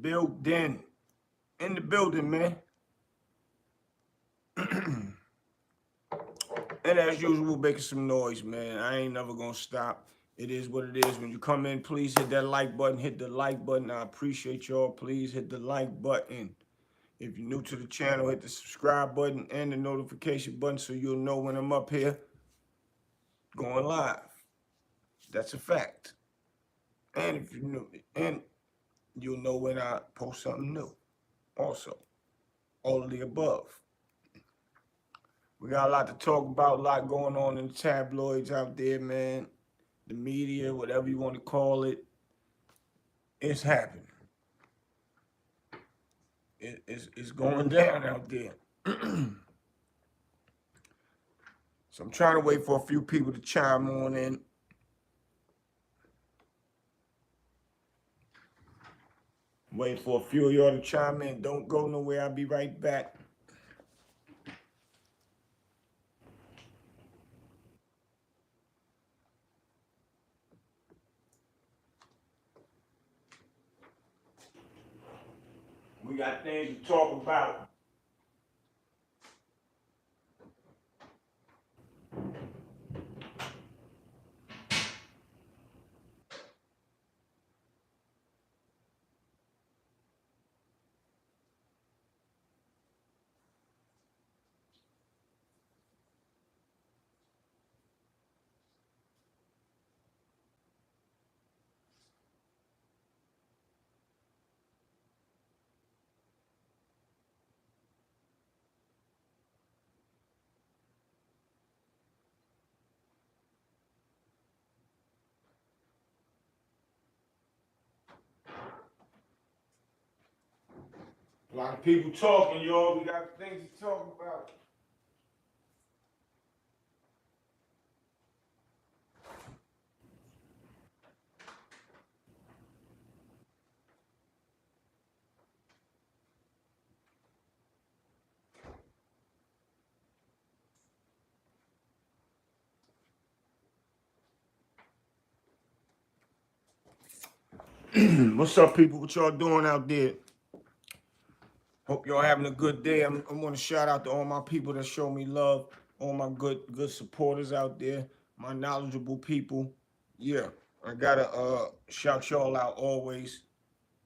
building. In the building, man. And as usual, making some noise, man. I ain't never gonna stop. It is what it is. When you come in, please hit that like button. Hit the like button. I appreciate y'all. Please hit the like button. If you're new to the channel, hit the subscribe button and the notification button so you'll know when I'm up here going live. That's a fact. And if you know, and you'll know when I post something new. Also, all of the above. We got a lot to talk about, a lot going on in the tabloids out there, man. The media, whatever you want to call it, it's happening. It's going down out there. So I'm trying to wait for a few people to chime on in. Wait for a few of y'all to chime in. Don't go nowhere. I'll be right back. We got things to talk about. A lot of people talking, y'all. We got things to talk about. What's up, people? What y'all doing out there? Hope y'all having a good day. I want to shout out to all my people that show me love, all my good supporters out there, my knowledgeable people. Yeah, I gotta shout y'all out always.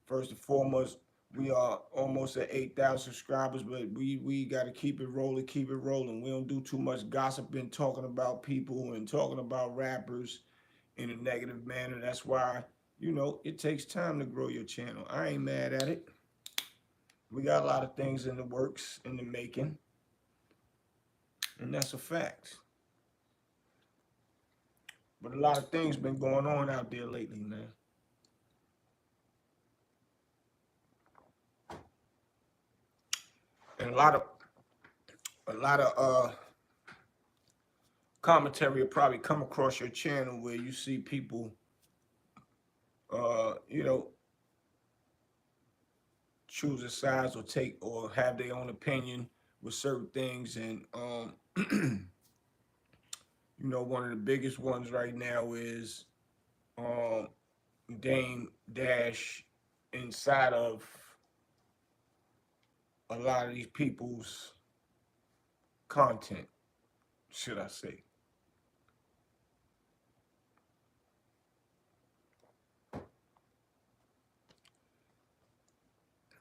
First and foremost, we are almost at 8,000 subscribers, but we gotta keep it rolling, keep it rolling. We don't do too much gossiping, talking about people and talking about rappers in a negative manner. That's why, it takes time to grow your channel. I ain't mad at it. We got a lot of things in the works, in the making, and that's a fact. But a lot of things been going on out there lately, man. And a lot of commentary will probably come across your channel where you see people, uh, you know, choose a sides or take or have their own opinion with certain things. And one of the biggest ones right now is um, Dame Dash inside of a lot of these people's content, should I say.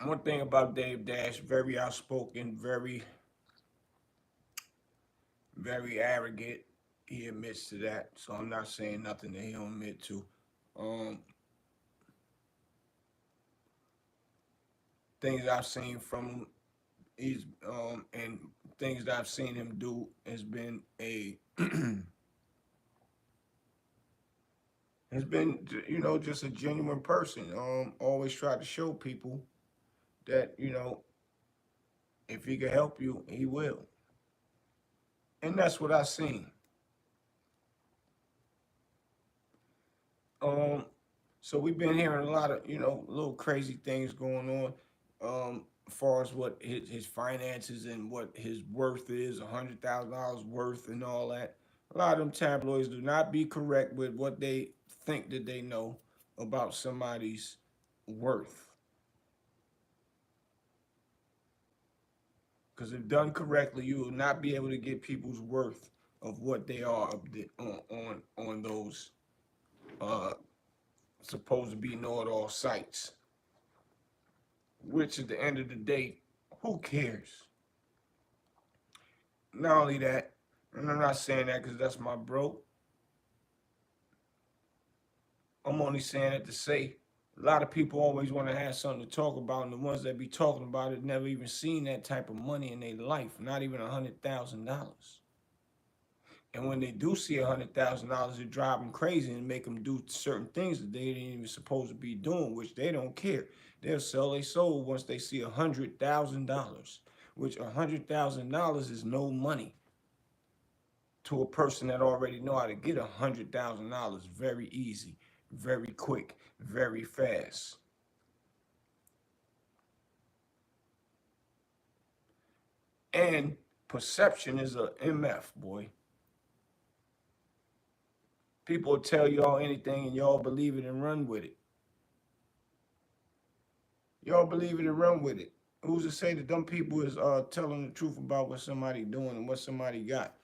One thing about Dave Dash, very outspoken, very arrogant. He admits to that, so I'm not saying nothing that he don't admit to. Um, Things I've seen from him, and things that I've seen him do has been has been just a genuine person. Always try to show people that if he can help you, he will, and that's what I seen. Um, so we've been hearing a lot of, little crazy things going on, as far as what his finances and what his worth is, $100,000 worth and all that. A lot of them tabloids do not be correct with what they think that they know about somebody's worth. Because if done correctly, you will not be able to get people's worth of what they are on those uh, supposed to be know-it-all sites. Which at the end of the day, who cares? Not only that, and I'm not saying that because that's my bro. I'm only saying it to say a lot of people always want to have something to talk about, and the ones that be talking about it never even seen that type of money in their life, not even $100,000. And when they do see $100,000, it drive them crazy and make them do certain things that they ain't even supposed to be doing, which they don't care. They'll sell their soul once they see $100,000, which $100,000 is no money to a person that already know how to get $100,000 very easy, very quick, very fast. And perception is a MF, boy. People will tell y'all anything and y'all believe it and run with it. Y'all believe it and run with it. Who's to say that them people is telling the truth about what somebody doing and what somebody got?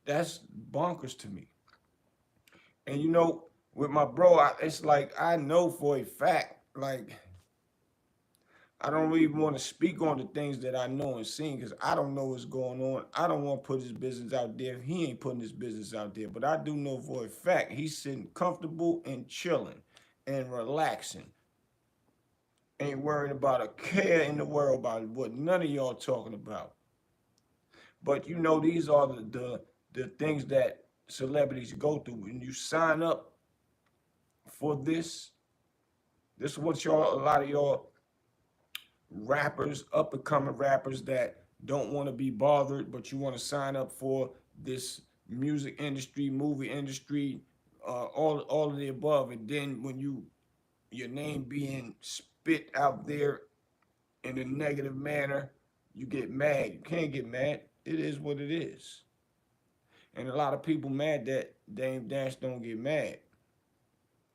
That's bonkers to me. And you know, with my bro, it's like I know for a fact, like I don't really want to speak on the things that I know and seen because I don't know what's going on. I don't want to put his business out there. He ain't putting his business out there. But I do know for a fact he's sitting comfortable and chilling and relaxing. Ain't worried about a care in the world about what none of y'all talking about. But you know, these are the things that celebrities go through. When you sign up for this is what y'all, a lot of y'all rappers, up and coming rappers that don't want to be bothered, but you want to sign up for this music industry, movie industry, all of the above. And then when your name being spit out there in a negative manner, you get mad. You can't get mad. It is what it is. And a lot of people mad that Dame Dash don't get mad.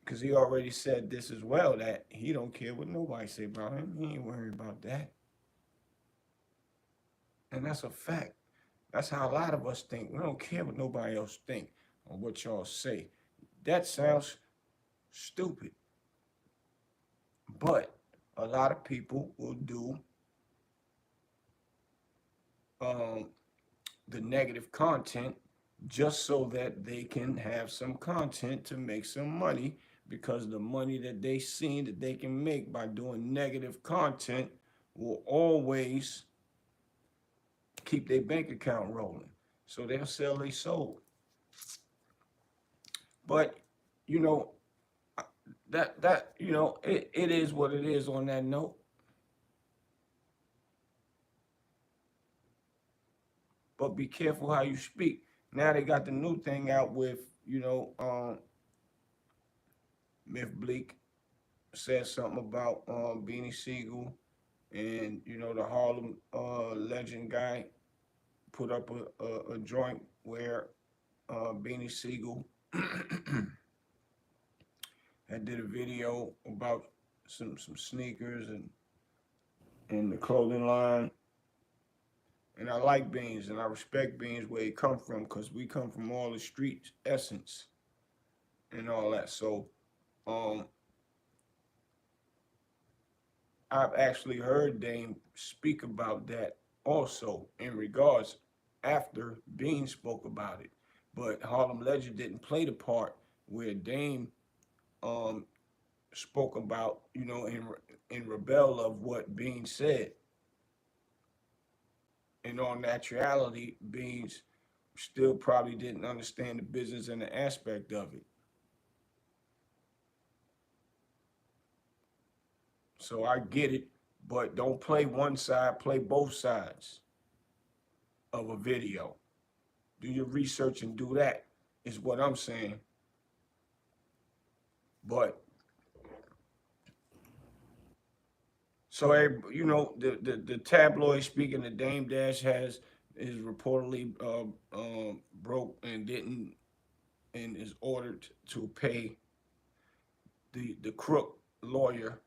Because he already said this as well, that he don't care what nobody say about him. He ain't worried about that. And that's a fact. That's how a lot of us think. We don't care what nobody else think or what y'all say. That sounds stupid. But a lot of people will do um, the negative content just so that they can have some content to make some money, because the money that they seen that they can make by doing negative content will always keep their bank account rolling. So they'll sell their soul. But you know, that you know, it is what it is on that note. But be careful how you speak. Now they got the new thing out with, Myth Bleak said something about Beanie Siegel, and the Harlem legend guy put up a joint where Beanie Siegel had did a video about some sneakers and the clothing line. And I like Beans and I respect Beans where he come from, because we come from all the street essence and all that. So um, I've actually heard Dame speak about that also in regards after Bean spoke about it. But Harlem Legend didn't play the part where Dame um, spoke about, in rebel of what Bean said. In all naturality, Beans still probably didn't understand the business and the aspect of it. So I get it, but don't play one side, play both sides of a video. Do your research and do that, is what I'm saying. But so the tabloid speaking that Dame Dash has is reportedly broke and didn't, and is ordered to pay the crook lawyer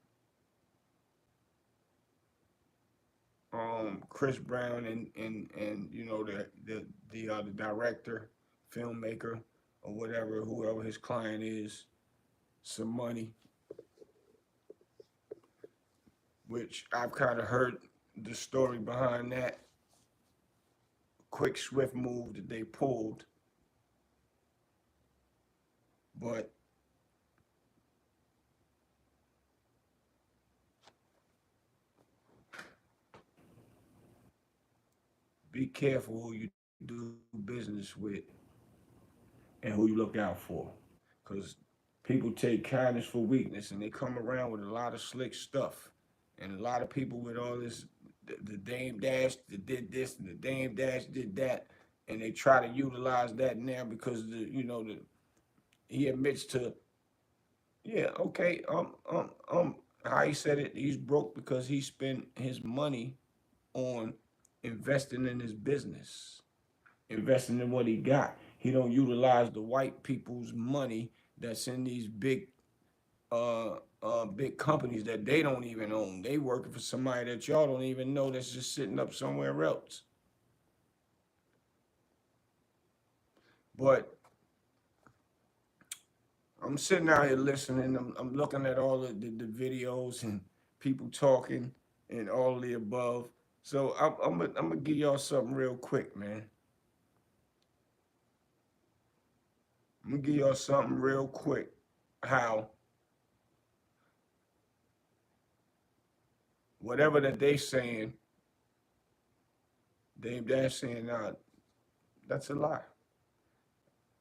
Chris Brown and you know the director, filmmaker, or whatever, whoever his client is, some money, which I've kind of heard the story behind that quick, swift move that they pulled, but be careful who you do business with and who you look out for, because people take kindness for weakness, and they come around with a lot of slick stuff, and a lot of people with all this, the Dame Dash that did this and the Dame Dash did that, and they try to utilize that now because he admits to, yeah, okay, how he said it, he's broke because he spent his money on investing in his business, investing in what he got. He don't utilize the white people's money that's in these big companies that they don't even own. They working for somebody that y'all don't even know that's just sitting up somewhere else. But I'm sitting out here listening. I'm looking at all the videos and people talking and all of the above. So I'm gonna give y'all something real quick, man. I'm gonna give y'all something real quick. How whatever that they saying, Dame Dash saying, nah, that's a lie.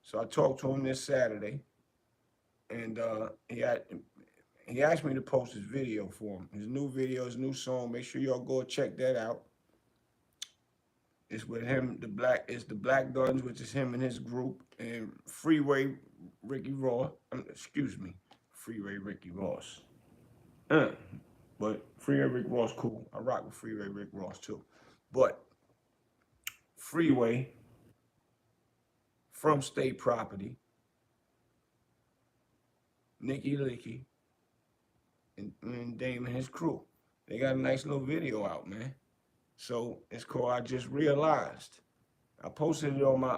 So I talked to him this Saturday, and he asked me to post his video for him. His new video, his new song. Make sure y'all go check that out. It's with him, it's the Black Guns, which is him and his group, and Freeway Ricky Ross. Excuse me, Freeway Ricky Ross. Uh, but Freeway Rick Ross cool. I rock with Freeway Rick Ross too. But Freeway from State Property, Nicky Licky, and Dame and his crew. They got a nice little video out, man. So it's called I Just Realized. I posted it on my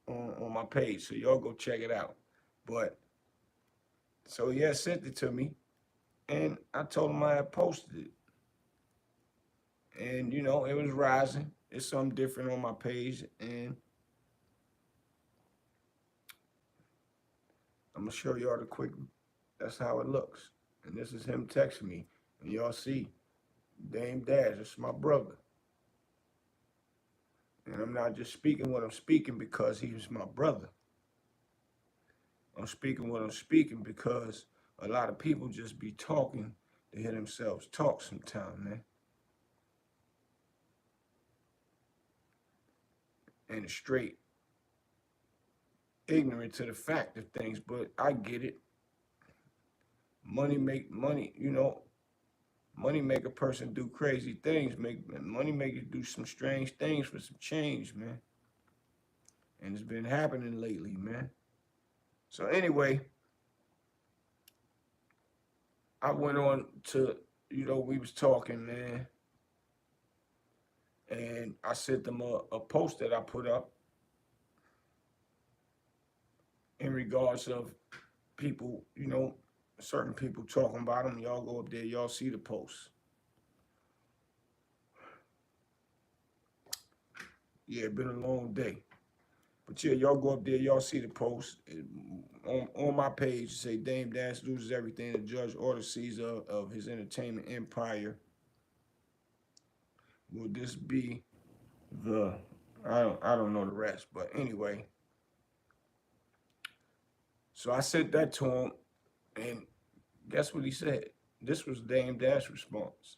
on my page, so y'all go check it out. But so he had sent it to me, and I told him I had posted it, and it was rising. It's something different on my page, and I'm gonna show y'all the quick. That's how it looks, and this is him texting me, and y'all see Dame Dash. It's my brother, and I'm not just speaking what I'm speaking because he's my brother. I'm speaking what I'm speaking because a lot of people just be talking to hear themselves talk sometime, man. And straight ignorant to the fact of things, but I get it. Money make money, money make a person do crazy things. Money make you do some strange things for some change, man. And it's been happening lately, man. So anyway, I went on to, we was talking, man, and I sent them a post that I put up in regards of people, certain people talking about them. Y'all go up there, y'all see the post. Yeah, it been a long day. But yeah, y'all go up there, y'all see the post. On my page, say Dame Dash loses everything. The judge orders seizure of his entertainment empire. Will this be the I don't know the rest, but anyway. So I sent that to him, and guess what he said? This was Dame Dash's response.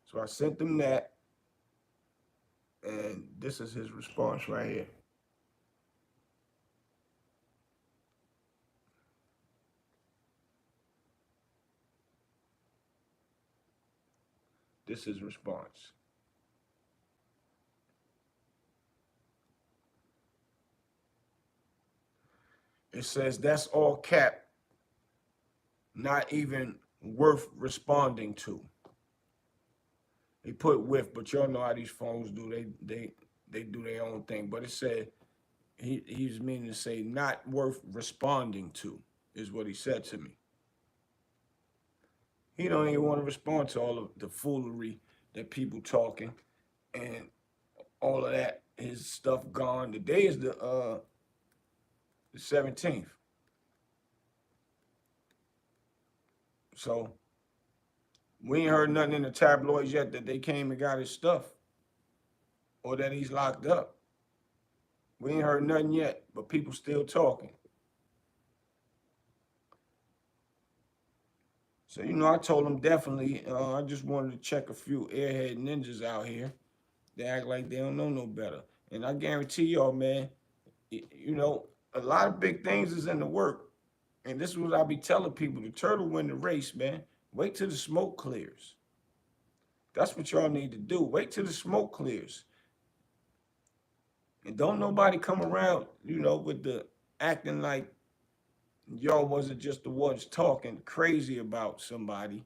So I sent him that, and this is his response right here. This is his response. It says, that's all cap. not even worth responding to. He put with, but y'all know how these phones do. They do their own thing. But it said he's meaning to say not worth responding to is what he said to me. He don't even want to respond to all of the foolery that people talking and all of that. His stuff gone. Today is the 17th. So we ain't heard nothing in the tabloids yet that they came and got his stuff or that he's locked up. We ain't heard nothing yet, but people still talking. So, I told him definitely, I just wanted to check a few airhead ninjas out here. They act like they don't know no better. And I guarantee y'all, man, a lot of big things is in the work. And this is what I be telling people. The turtle win the race, man. Wait till the smoke clears. That's what y'all need to do. Wait till the smoke clears. And don't nobody come around, with the acting like y'all wasn't just the ones talking crazy about somebody.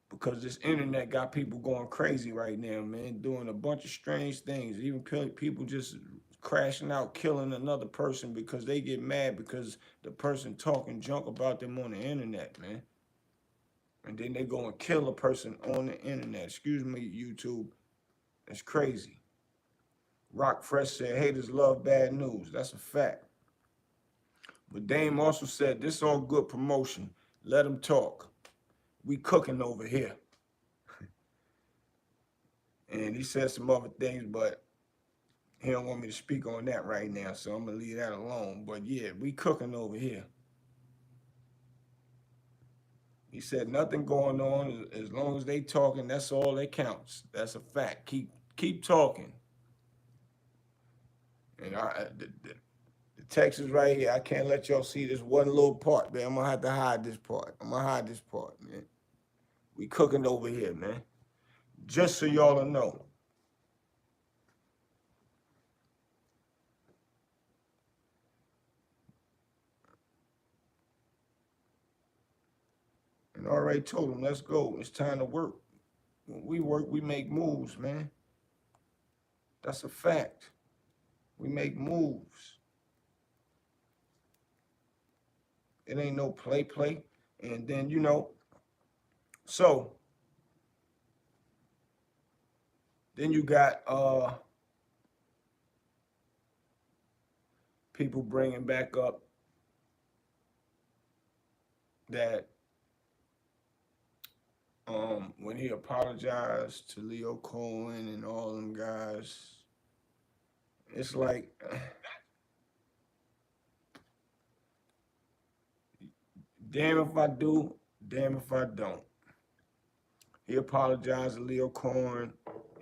Because this internet got people going crazy right now, man, doing a bunch of strange things. Even people just crashing out, killing another person because they get mad because the person talking junk about them on the internet, man. And then they go and kill a person on the internet. Excuse me, YouTube. That's crazy. Rock Fresh said, haters love bad news. That's a fact. But Dame also said, this all good promotion. Let them talk. We cooking over here. And he said some other things, but he don't want me to speak on that right now, so I'm going to leave that alone. But yeah, we cooking over here. He said nothing going on. As long as they talking, that's all that counts. That's a fact. Keep talking. And the text is right here. I can't let y'all see this one little part, man. I'm going to have to hide this part. I'm going to hide this part, man. We cooking over here, man. Just so y'all know. And I already told him, let's go. It's time to work. When we work, we make moves, man. That's a fact. We make moves. It ain't no play. And then, so then you got people bringing back up that when he apologized to Leo Cohen and all them guys, it's like, damn if I do, damn if I don't. He apologized to Leo Cohen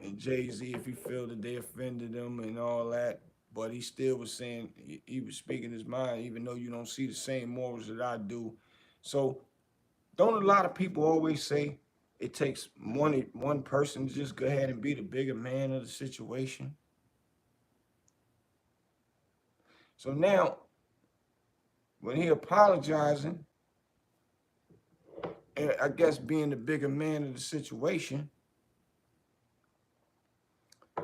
and Jay-Z if he felt that they offended him and all that. But he still was saying, he was speaking his mind, even though you don't see the same morals that I do. So don't a lot of people always say it takes one person to just go ahead and be the bigger man of the situation? So now, when he apologizing, and I guess being the bigger man of the situation,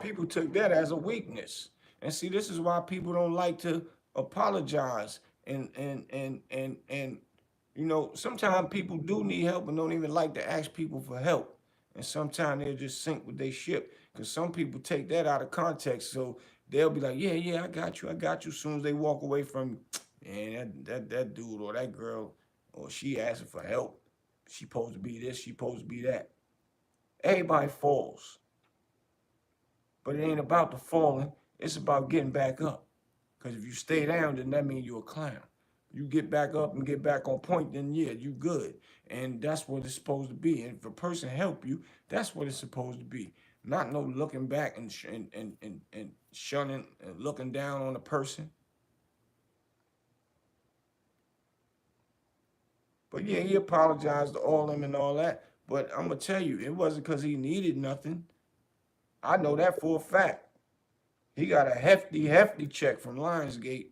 people took that as a weakness. And see, this is why people don't like to apologize. And sometimes people do need help and don't even like to ask people for help. And sometimes they'll just sink with their ship. Because some people take that out of context. So they'll be like, yeah, I got you. As soon as they walk away from, man, that dude or that girl, or she asking for help. She supposed to be this, she supposed to be that. Everybody falls. But it ain't about the falling. It's about getting back up. Because if you stay down, then that means you're a clown. You get back up and get back on point, then yeah, you good. And that's what it's supposed to be. And if a person help you, that's what it's supposed to be. Not no looking back and shunning and looking down on a person. But yeah, he apologized to all them and all that. But I'm going to tell you, it wasn't because he needed nothing. I know that for a fact. He got a hefty check from Lionsgate.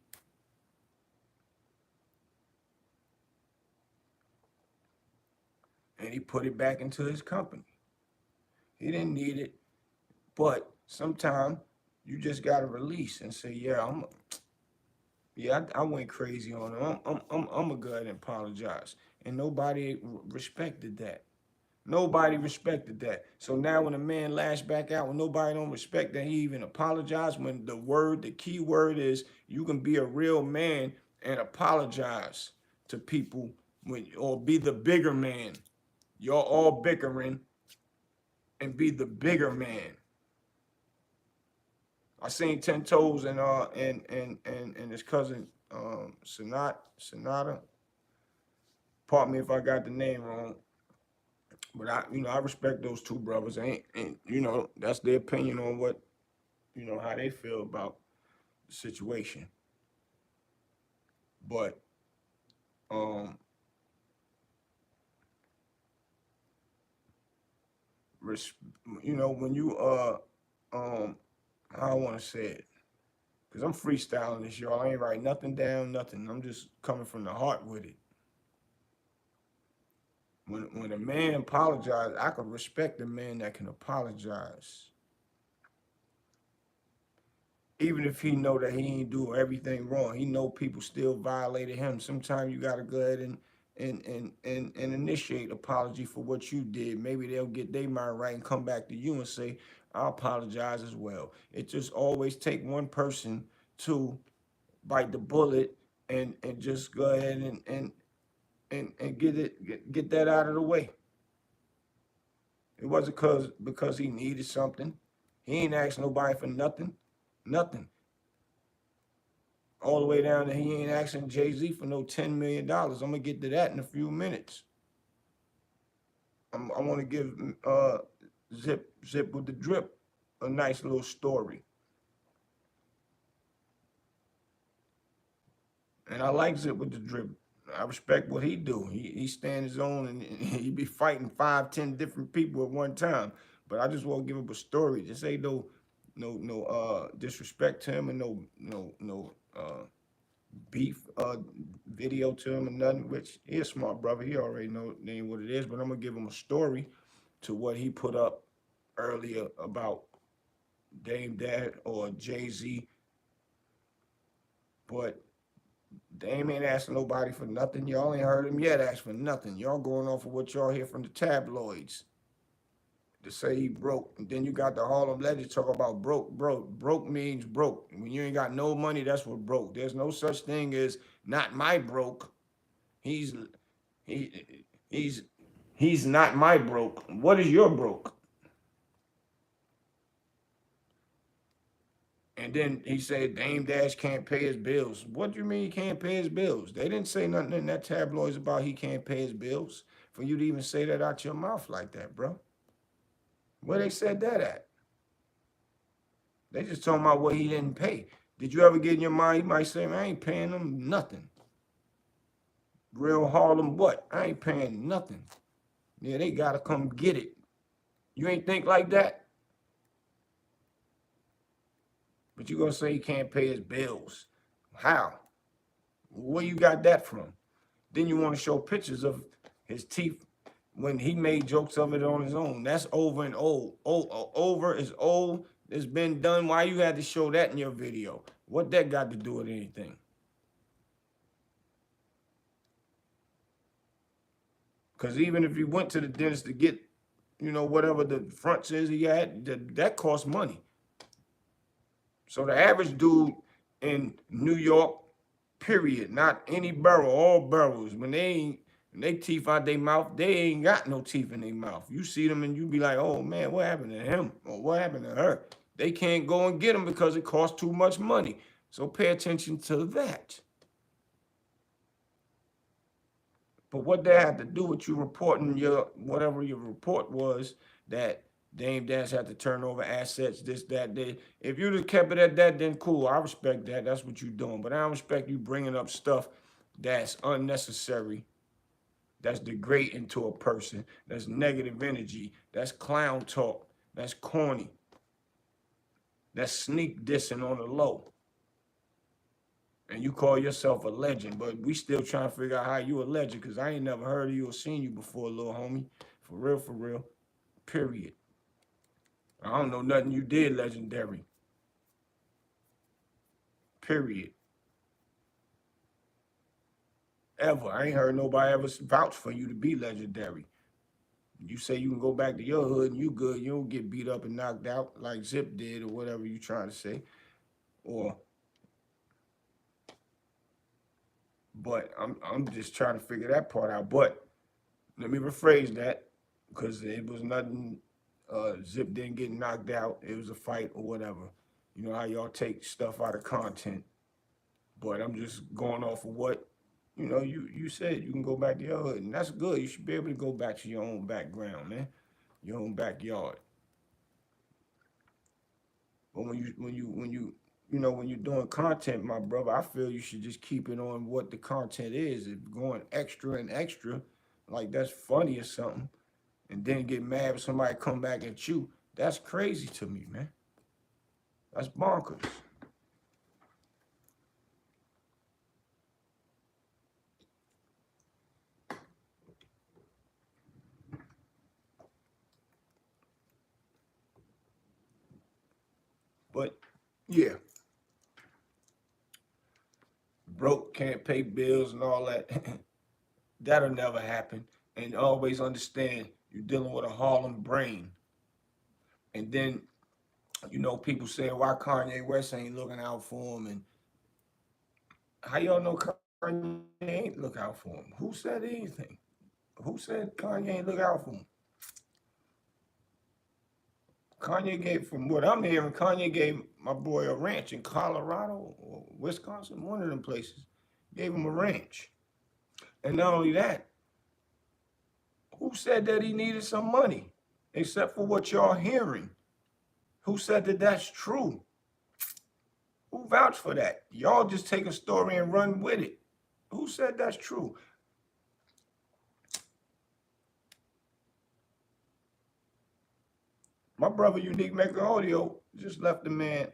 and he put it back into his company. He didn't need it, but sometimes you just gotta release and say, yeah, I went crazy on him. I'm gonna go ahead and apologize, and nobody respected that. Nobody respected that. So now when a man lash back out, when nobody don't respect that he even apologized, when the key word is you can be a real man and apologize to people or be the bigger man. You're all bickering and be the bigger man. I seen Ten Toes and his cousin Sonata. Pardon me if I got the name wrong. But I respect those two brothers. Ain't that's their opinion on what, how they feel about the situation. But um, res, when you how I want to say it, because I'm freestyling this, y'all. I ain't write nothing down, nothing. I'm just coming from the heart with it. When a man apologizes, I can respect a man that can apologize. Even if he know that he ain't doing everything wrong, he know people still violated him. Sometimes you gotta go ahead and initiate apology for what you did. Maybe they'll get their mind right and come back to you and say, I apologize as well. It just always take one person to bite the bullet and just go ahead and get that out of the way. It wasn't because he needed something. He ain't asked nobody for nothing. Nothing. All the way down to he ain't asking Jay-Z for no $10 million. I'm gonna get to that in a few minutes. I want to give Zip with the Drip a nice little story. And I like Zip with the Drip. I respect what he do. He stand his own and he be fighting 5, 10 different people at one time. But I just want to give him a story. Just ain't no disrespect to him and no beef video to him and nothing, which he a smart brother. He already know name what it is, but I'm gonna give him a story to what he put up earlier about Dame Dad or Jay-Z. But Dame ain't asking nobody for nothing. Y'all ain't heard him yet ask for nothing. Y'all going off of what y'all hear from the tabloids to say he broke. And then you got the Harlem Legends talk about broke. Broke means broke. When you ain't got no money, that's what broke. There's no such thing as not my broke. He's he he's he's not my broke. What is your broke? And then he said Dame Dash can't pay his bills. What do you mean he can't pay his bills? They didn't say nothing in that tabloids about he can't pay his bills. For you to even say that out your mouth like that, bro. Where they said that at? They just talking about what he didn't pay. Did you ever get in your mind, you might say, man, I ain't paying them nothing. Real Harlem what? I ain't paying nothing. Yeah, they gotta come get it. You ain't think like that? But you gonna say he can't pay his bills. How? Where you got that from? Then you want to show pictures of his teeth when he made jokes of it on his own. That's over and old. Over is old. It's been done. Why you had to show that in your video? What that got to do with anything? Because even if you went to the dentist to get, whatever the front says he had, that costs money. So the average dude in New York, period, not any borough, all boroughs, when they teeth out their mouth, they ain't got no teeth in their mouth. You see them and you be like, oh man, what happened to him? Or what happened to her? They can't go and get them because it costs too much money. So pay attention to that. But what that had to do with you reporting whatever your report was, that Dame Dash had to turn over assets, this, that, that. If you'd have kept it at that, then cool. I respect that. That's what you're doing. But I don't respect you bringing up stuff that's unnecessary, that's degrading to a person, that's negative energy, that's clown talk, that's corny, that's sneak dissing on the low. And you call yourself a legend, but we still trying to figure out how you a legend, because I ain't never heard of you or seen you before, little homie. For real, for real. Period. I don't know nothing you did legendary. Period. Ever. I ain't heard nobody ever vouch for you to be legendary. You say you can go back to your hood and you good. You don't get beat up and knocked out like Zip did or whatever you trying to say. Or, but I'm just trying to figure that part out. But let me rephrase that, because it was nothing. Zip didn't get knocked out. It was a fight or whatever. You know how y'all take stuff out of content. But I'm just going off of what, you said you can go back to your hood, and that's good. You should be able to go back to your own background, man, your own backyard. But when you're doing content, my brother, I feel you should just keep it on what the content is. If going extra and extra, like that's funny or something, and then get mad if somebody come back at you, that's crazy to me, man. That's bonkers. But yeah, broke, can't pay bills and all that. That'll never happen. And always understand you're dealing with a Harlem brain. And then, people saying why Kanye West ain't looking out for him. And how y'all know Kanye ain't look out for him? Who said anything? Who said Kanye ain't look out for him? Kanye gave, from what I'm hearing, Kanye gave my boy a ranch in Colorado or Wisconsin, one of them places. Gave him a ranch. And not only that, who said that he needed some money? Except for what y'all hearing. Who said that that's true? Who vouched for that? Y'all just take a story and run with it. Who said that's true? My brother Unique Maker Audio just left the man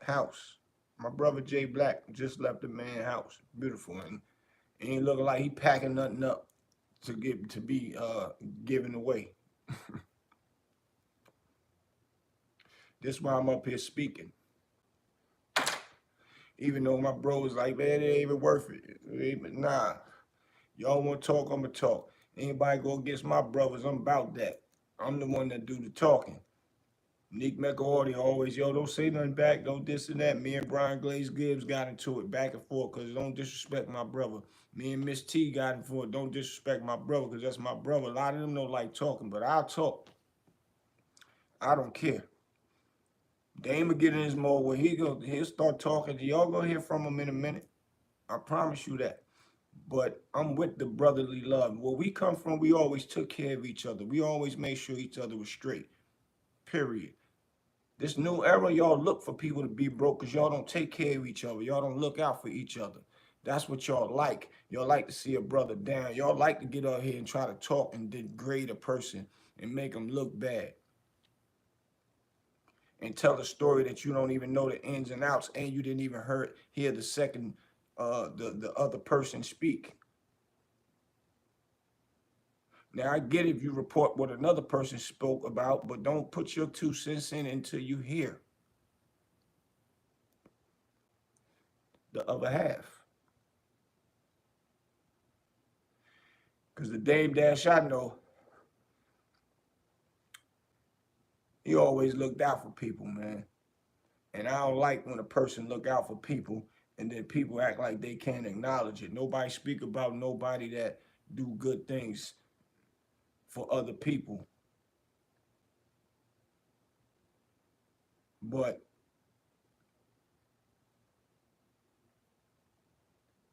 house. My brother Jay Black just left the man house. Beautiful. And he ain't looking like he packing nothing up to be given away. This why I'm up here speaking. Even though my bro was like, man, it ain't even worth it. Nah. Y'all want to talk, I'm going to talk. Anybody go against my brothers, I'm about that. I'm the one that do the talking. Nick McAordy always, yo, don't say nothing back, don't this and that. Me and Brian Glaze Gibbs got into it back and forth because don't disrespect my brother. Me and Miss T got into it, don't disrespect my brother because that's my brother. A lot of them don't like talking, but I'll talk. I don't care. Dame will get in his mode where he'll start talking. Y'all gonna hear from him in a minute. I promise you that. But I'm with the brotherly love. Where we come from, we always took care of each other. We always made sure each other was straight. Period. This new era, y'all look for people to be broke because y'all don't take care of each other. Y'all don't look out for each other. That's what y'all like. Y'all like to see a brother down. Y'all like to get out here and try to talk and degrade a person and make them look bad. And tell a story that you don't even know the ins and outs, and you didn't even hear the second the other person speak. Now I get if you report what another person spoke about, but don't put your 2 cents in until you hear the other half. Because the Dame Dash I know, he always looked out for people, man. And I don't like when a person look out for people and then people act like they can't acknowledge it. Nobody speak about nobody that do good things for other people. But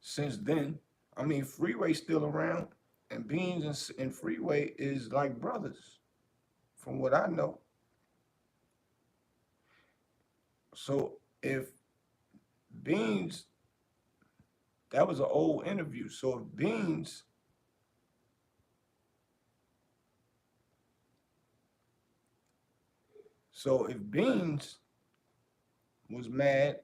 since then, I mean, Freeway's still around, and Beans and Freeway is like brothers, from what I know. So if Beans, that was an old interview. So if Beans was mad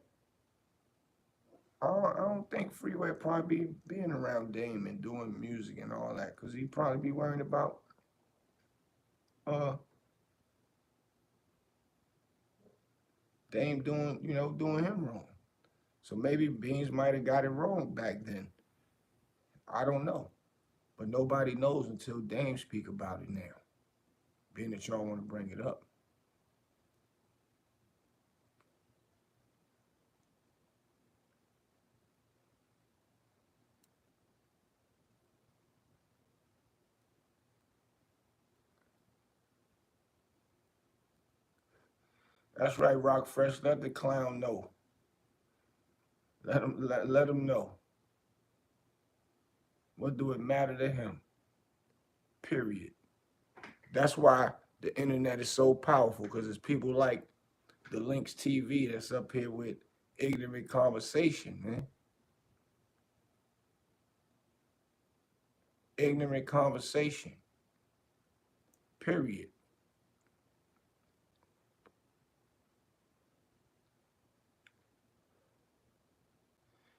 I don't think Freeway probably be being around Dame and doing music and all that, cause he probably be worrying about uh Dame doing doing him wrong. So maybe Beans might have got it wrong back then. I don't know, but nobody knows until Dame speak about it now. Being that y'all want to bring it up, that's right. Rock Fresh, let the clown know. Let him know. What do it matter to him? Period. That's why the internet is so powerful because it's people like the Links TV that's up here with ignorant conversation, man. Ignorant conversation. Period.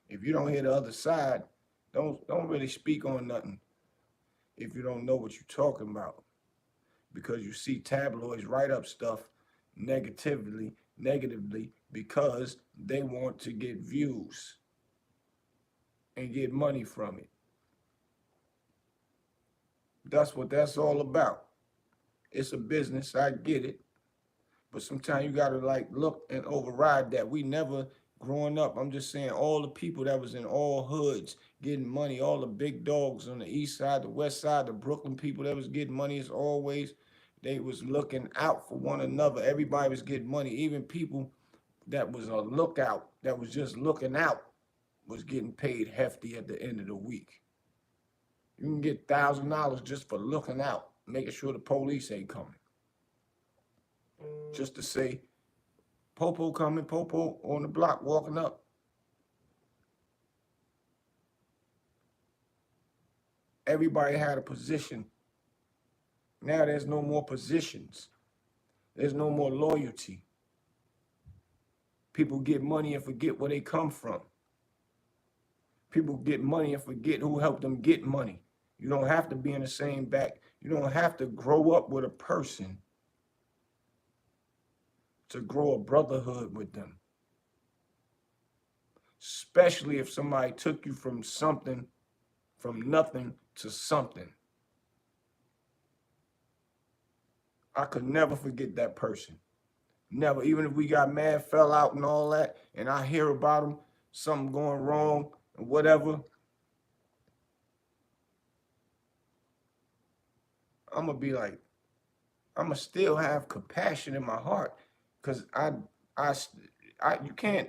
If you don't hear the other side, don't really speak on nothing if you don't know what you're talking about. Because you see tabloids write up stuff negatively because they want to get views and get money from it. That's what that's all about. It's a business, I get it. But sometimes you gotta like look and override that. We never growing up, I'm just saying all the people that was in all hoods getting money, all the big dogs on the east side, the west side, the Brooklyn people that was getting money is always they was looking out for one another. Everybody was getting money. Even people that was a lookout, that was just looking out, was getting paid hefty at the end of the week. You can get $1,000 just for looking out, making sure the police ain't coming. Just to say, Popo coming, Popo on the block walking up. Everybody had a position. Now there's no more positions. There's no more loyalty. People get money and forget where they come from. People get money and forget who helped them get money. You don't have to be in the same back. You don't have to grow up with a person to grow a brotherhood with them. Especially if somebody took you from something, from nothing to something. I could never forget that person. Never. Even if we got mad, fell out and all that, and I hear about him, something going wrong and whatever, I'm gonna be like, I'm gonna still have compassion in my heart, cause I, you can't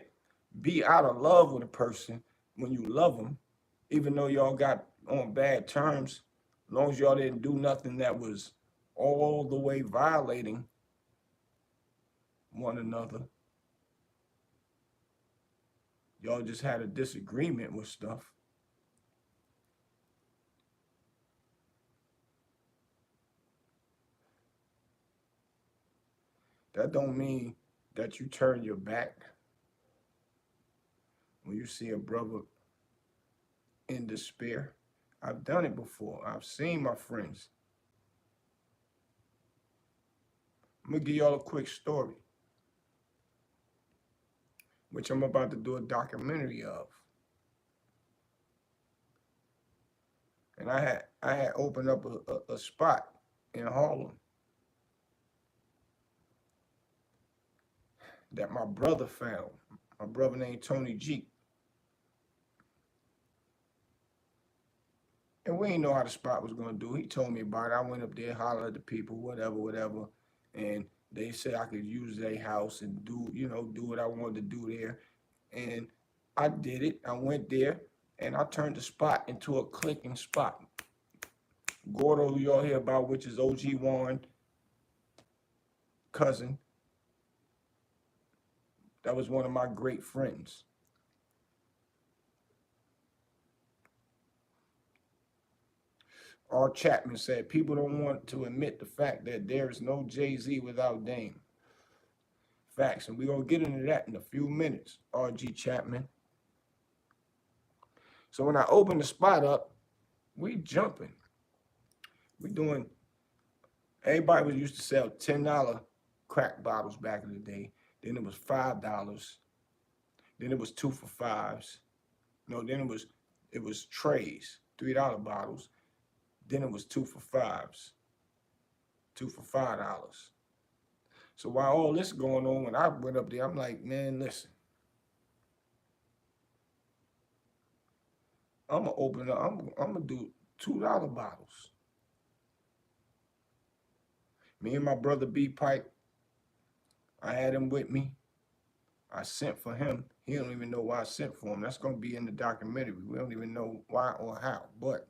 be out of love with a person when you love them, even though y'all got on bad terms. As long as y'all didn't do nothing that was all the way violating one another, y'all just had a disagreement with stuff. That don't mean that you turn your back when you see a brother in despair. I've done it before. I've seen my friends. I'm gonna give y'all a quick story, which I'm about to do a documentary of. And I had opened up a spot in Harlem that my brother found. My brother named Tony G. And we didn't know how the spot was gonna do. He told me about it. I went up there, hollered at the people, whatever. And they said I could use their house and do what I wanted to do there. And I did it. I went there and I turned the spot into a clicking spot. Gordo, who y'all hear about, which is OG Warren, cousin, that was one of my great friends. R. Chapman said people don't want to admit the fact that there is no Jay-Z without Dame. Facts, and we're gonna get into that in a few minutes, R.G. Chapman. So when I open the spot up, we jumping. We doing, everybody was used to sell $10 crack bottles back in the day. Then it was $5. Then it was 2 for $5s. No, then it was trays, $3 bottles. Then it was 2 for $5s, 2 for $5. So while all this going on, when I went up there, I'm like, man, listen, I'm gonna open up. I'm gonna do $2 bottles. Me and my brother B Pipe, I had him with me. I sent for him. He don't even know why I sent for him. That's gonna be in the documentary. We don't even know why or how, but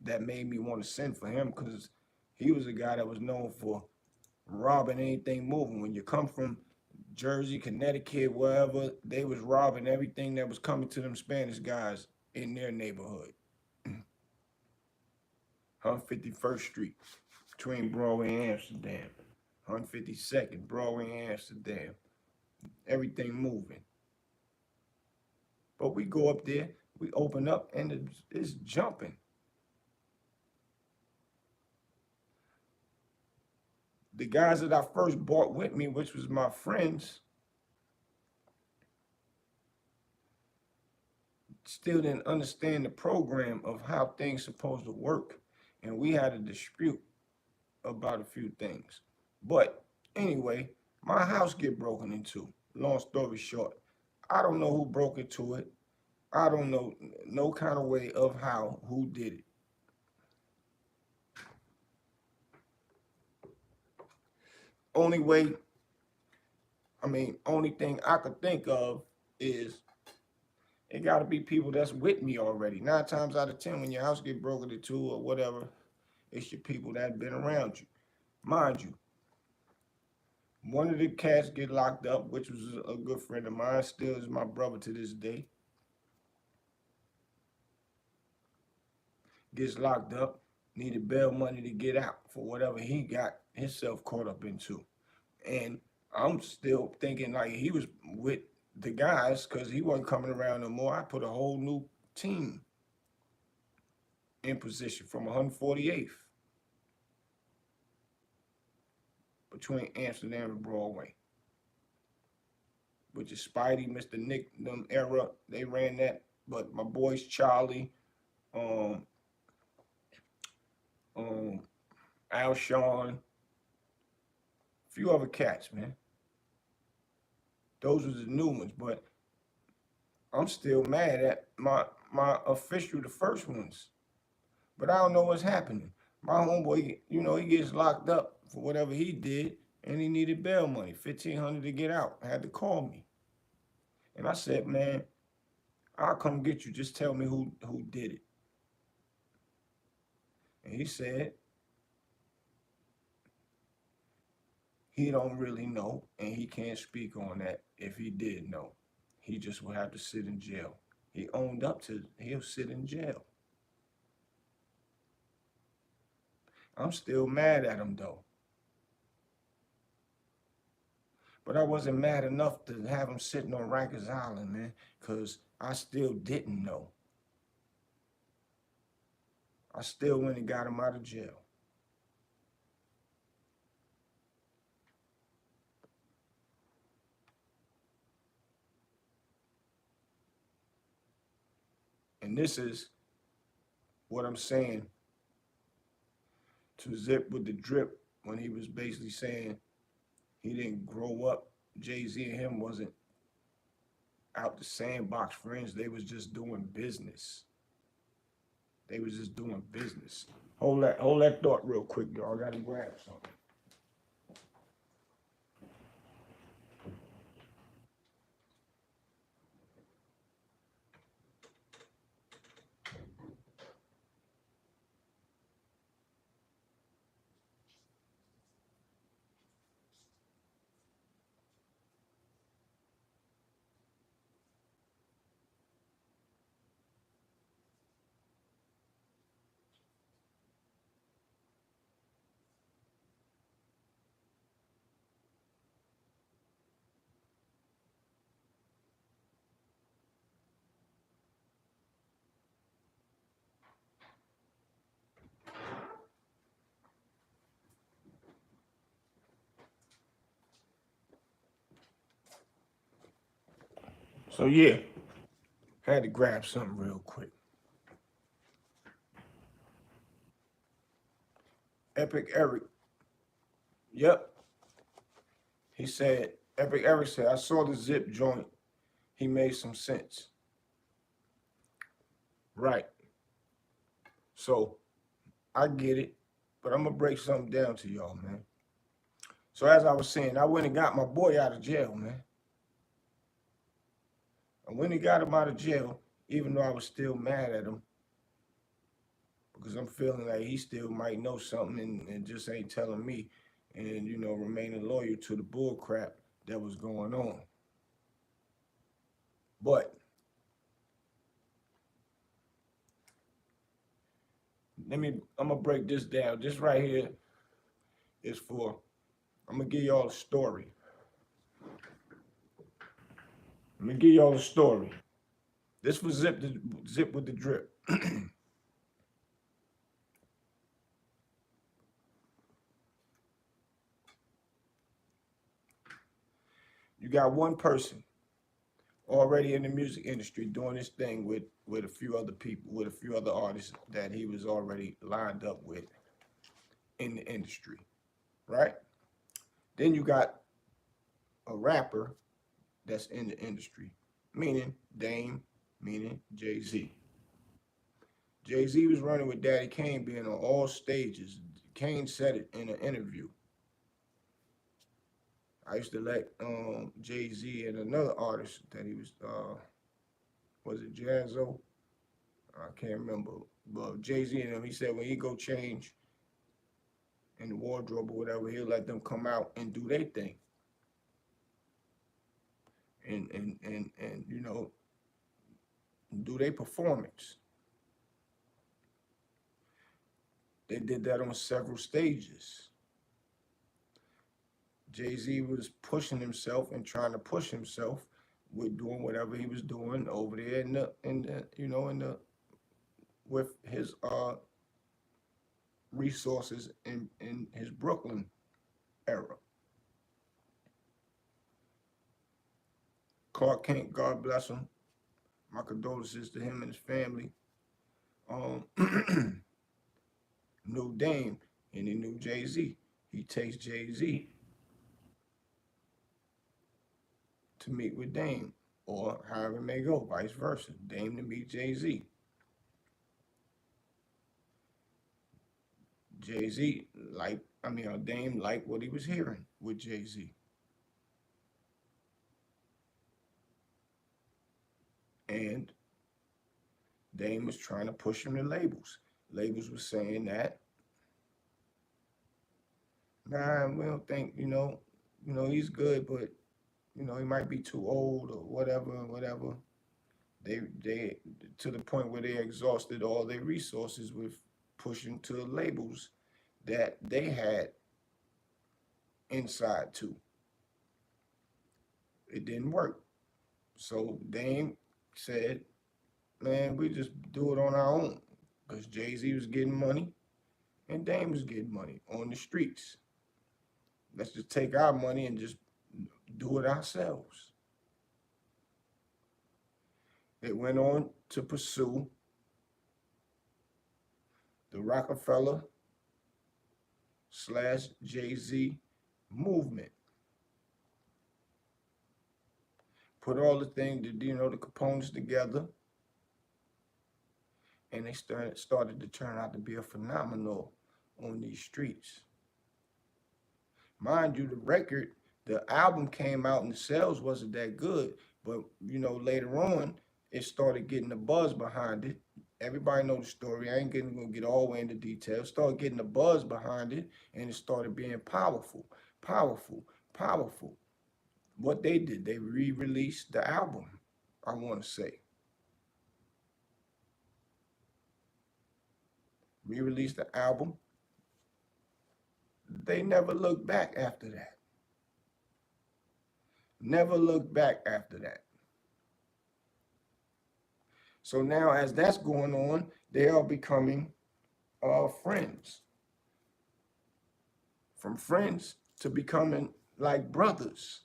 that made me want to send for him because he was a guy that was known for robbing anything moving. When you come from Jersey, Connecticut, wherever, they was robbing everything that was coming to them Spanish guys in their neighborhood. 151st Street, between Broadway and Amsterdam. 152nd, Broadway and Amsterdam. Everything moving. But we go up there, we open up, and it's jumping. The guys that I first bought with me, which was my friends, still didn't understand the program of how things supposed to work. And we had a dispute about a few things. But anyway, my house get broken into. Long story short, I don't know who broke into it. I don't know no kind of way of how, who did it. Only way, only thing I could think of is it got to be people that's with me already. 9 times out of 10, when your house get broken into or whatever, it's your people that been around you. Mind you, one of the cats get locked up, which was a good friend of mine, still is my brother to this day. Gets locked up, needed bail money to get out for whatever he got himself caught up into. And I'm still thinking like he was with the guys because he wasn't coming around no more. I put a whole new team in position from 148th between Amsterdam and Broadway, which is Spidey, Mr. Nick, them era, they ran that. But my boys Charlie, Alshon, a few other cats, man. Those was the new ones, but I'm still mad at my official, the first ones. But I don't know what's happening. My homeboy, he gets locked up for whatever he did, and he needed bail money, $1,500 to get out. Had to call me, and I said, man, I'll come get you. Just tell me who did it. And he said he don't really know, and he can't speak on that if he did know. He just will have to sit in jail. He owned up to he'll sit in jail. I'm still mad at him though. But I wasn't mad enough to have him sitting on Rikers Island, man, because I still didn't know. I still went and got him out of jail. And this is what I'm saying to Zip with the drip when he was basically saying he didn't grow up. Jay-Z and him wasn't out the sandbox friends. They was just doing business. They was just doing business. Hold that thought real quick, y'all. I gotta grab something. So yeah, had to grab something real quick. Epic Eric. Yep. He said, Epic Eric said, I saw the Zip joint. He made some sense. Right. So I get it, but I'm gonna break something down to y'all, man. So as I was saying, I went and got my boy out of jail, man. And when he got him out of jail, even though I was still mad at him, because I'm feeling like he still might know something and just ain't telling me, and remaining loyal to the bull crap that was going on. But I'm gonna break this down. This right here is I'm gonna give y'all a story. Let me give y'all a story. This was Zip with the Drip. You got one person already in the music industry doing this thing with a few other people, with a few other artists that he was already lined up with in the industry, right? Then you got a rapper that's in the industry, meaning Dame, meaning Jay-Z. Jay-Z was running with Daddy Kane being on all stages. Kane said it in an interview. I used to let Jay-Z and another artist that he was it Jazzo? I can't remember. But Jay-Z and him, he said when he go change in the wardrobe or whatever, he'll let them come out and do their thing. And do their performance. They did that on several stages. Jay-Z was pushing himself and trying to push himself with doing whatever he was doing over there with his resources in his Brooklyn era. Clark Kent, God bless him. My condolences to him and his family. Knew Dame and he knew Jay-Z. He takes Jay-Z to meet with Dame, or however it may go, vice versa. Dame to meet Jay-Z. Jay-Z Dame liked what he was hearing with Jay-Z. And Dame was trying to push him to labels. Labels was saying that, nah, we don't think, he's good, but he might be too old or whatever. They to the point where they exhausted all their resources with pushing to labels that they had inside too. It didn't work. So Dame said, man, we just do it on our own. Because Jay-Z was getting money and Dame was getting money on the streets. Let's just take our money and just do it ourselves. They went on to pursue the Roc-A-Fella / Jay-Z movement. Put all the things, the components together, and they started to turn out to be a phenomenal on these streets. Mind you, the album came out and the sales wasn't that good, but later on, it started getting a buzz behind it. Everybody know the story. I ain't gonna get all the way into details. Started getting a buzz behind it, and it started being powerful, powerful, powerful. What they did, they re-released the album, I want to say. Re-released the album. They never looked back after that. Never looked back after that. So now as that's going on, they are becoming friends. From friends to becoming like brothers.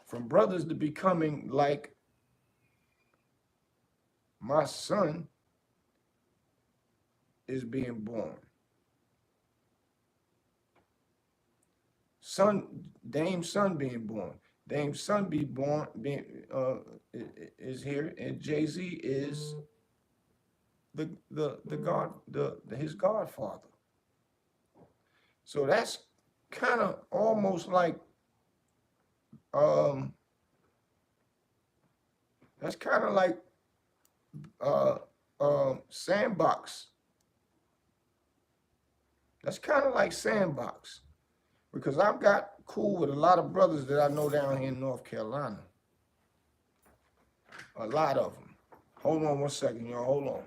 From brothers to becoming like my son is being born. Son, Dame's son being born. Dame's son be born being is here, and Jay-Z is the God his godfather. So kind of almost like um that's kind of like uh sandbox. That's kind of like sandbox because I've got cool with a lot of brothers that I know down here in North Carolina. A lot of them. Hold on one second, y'all. Hold on.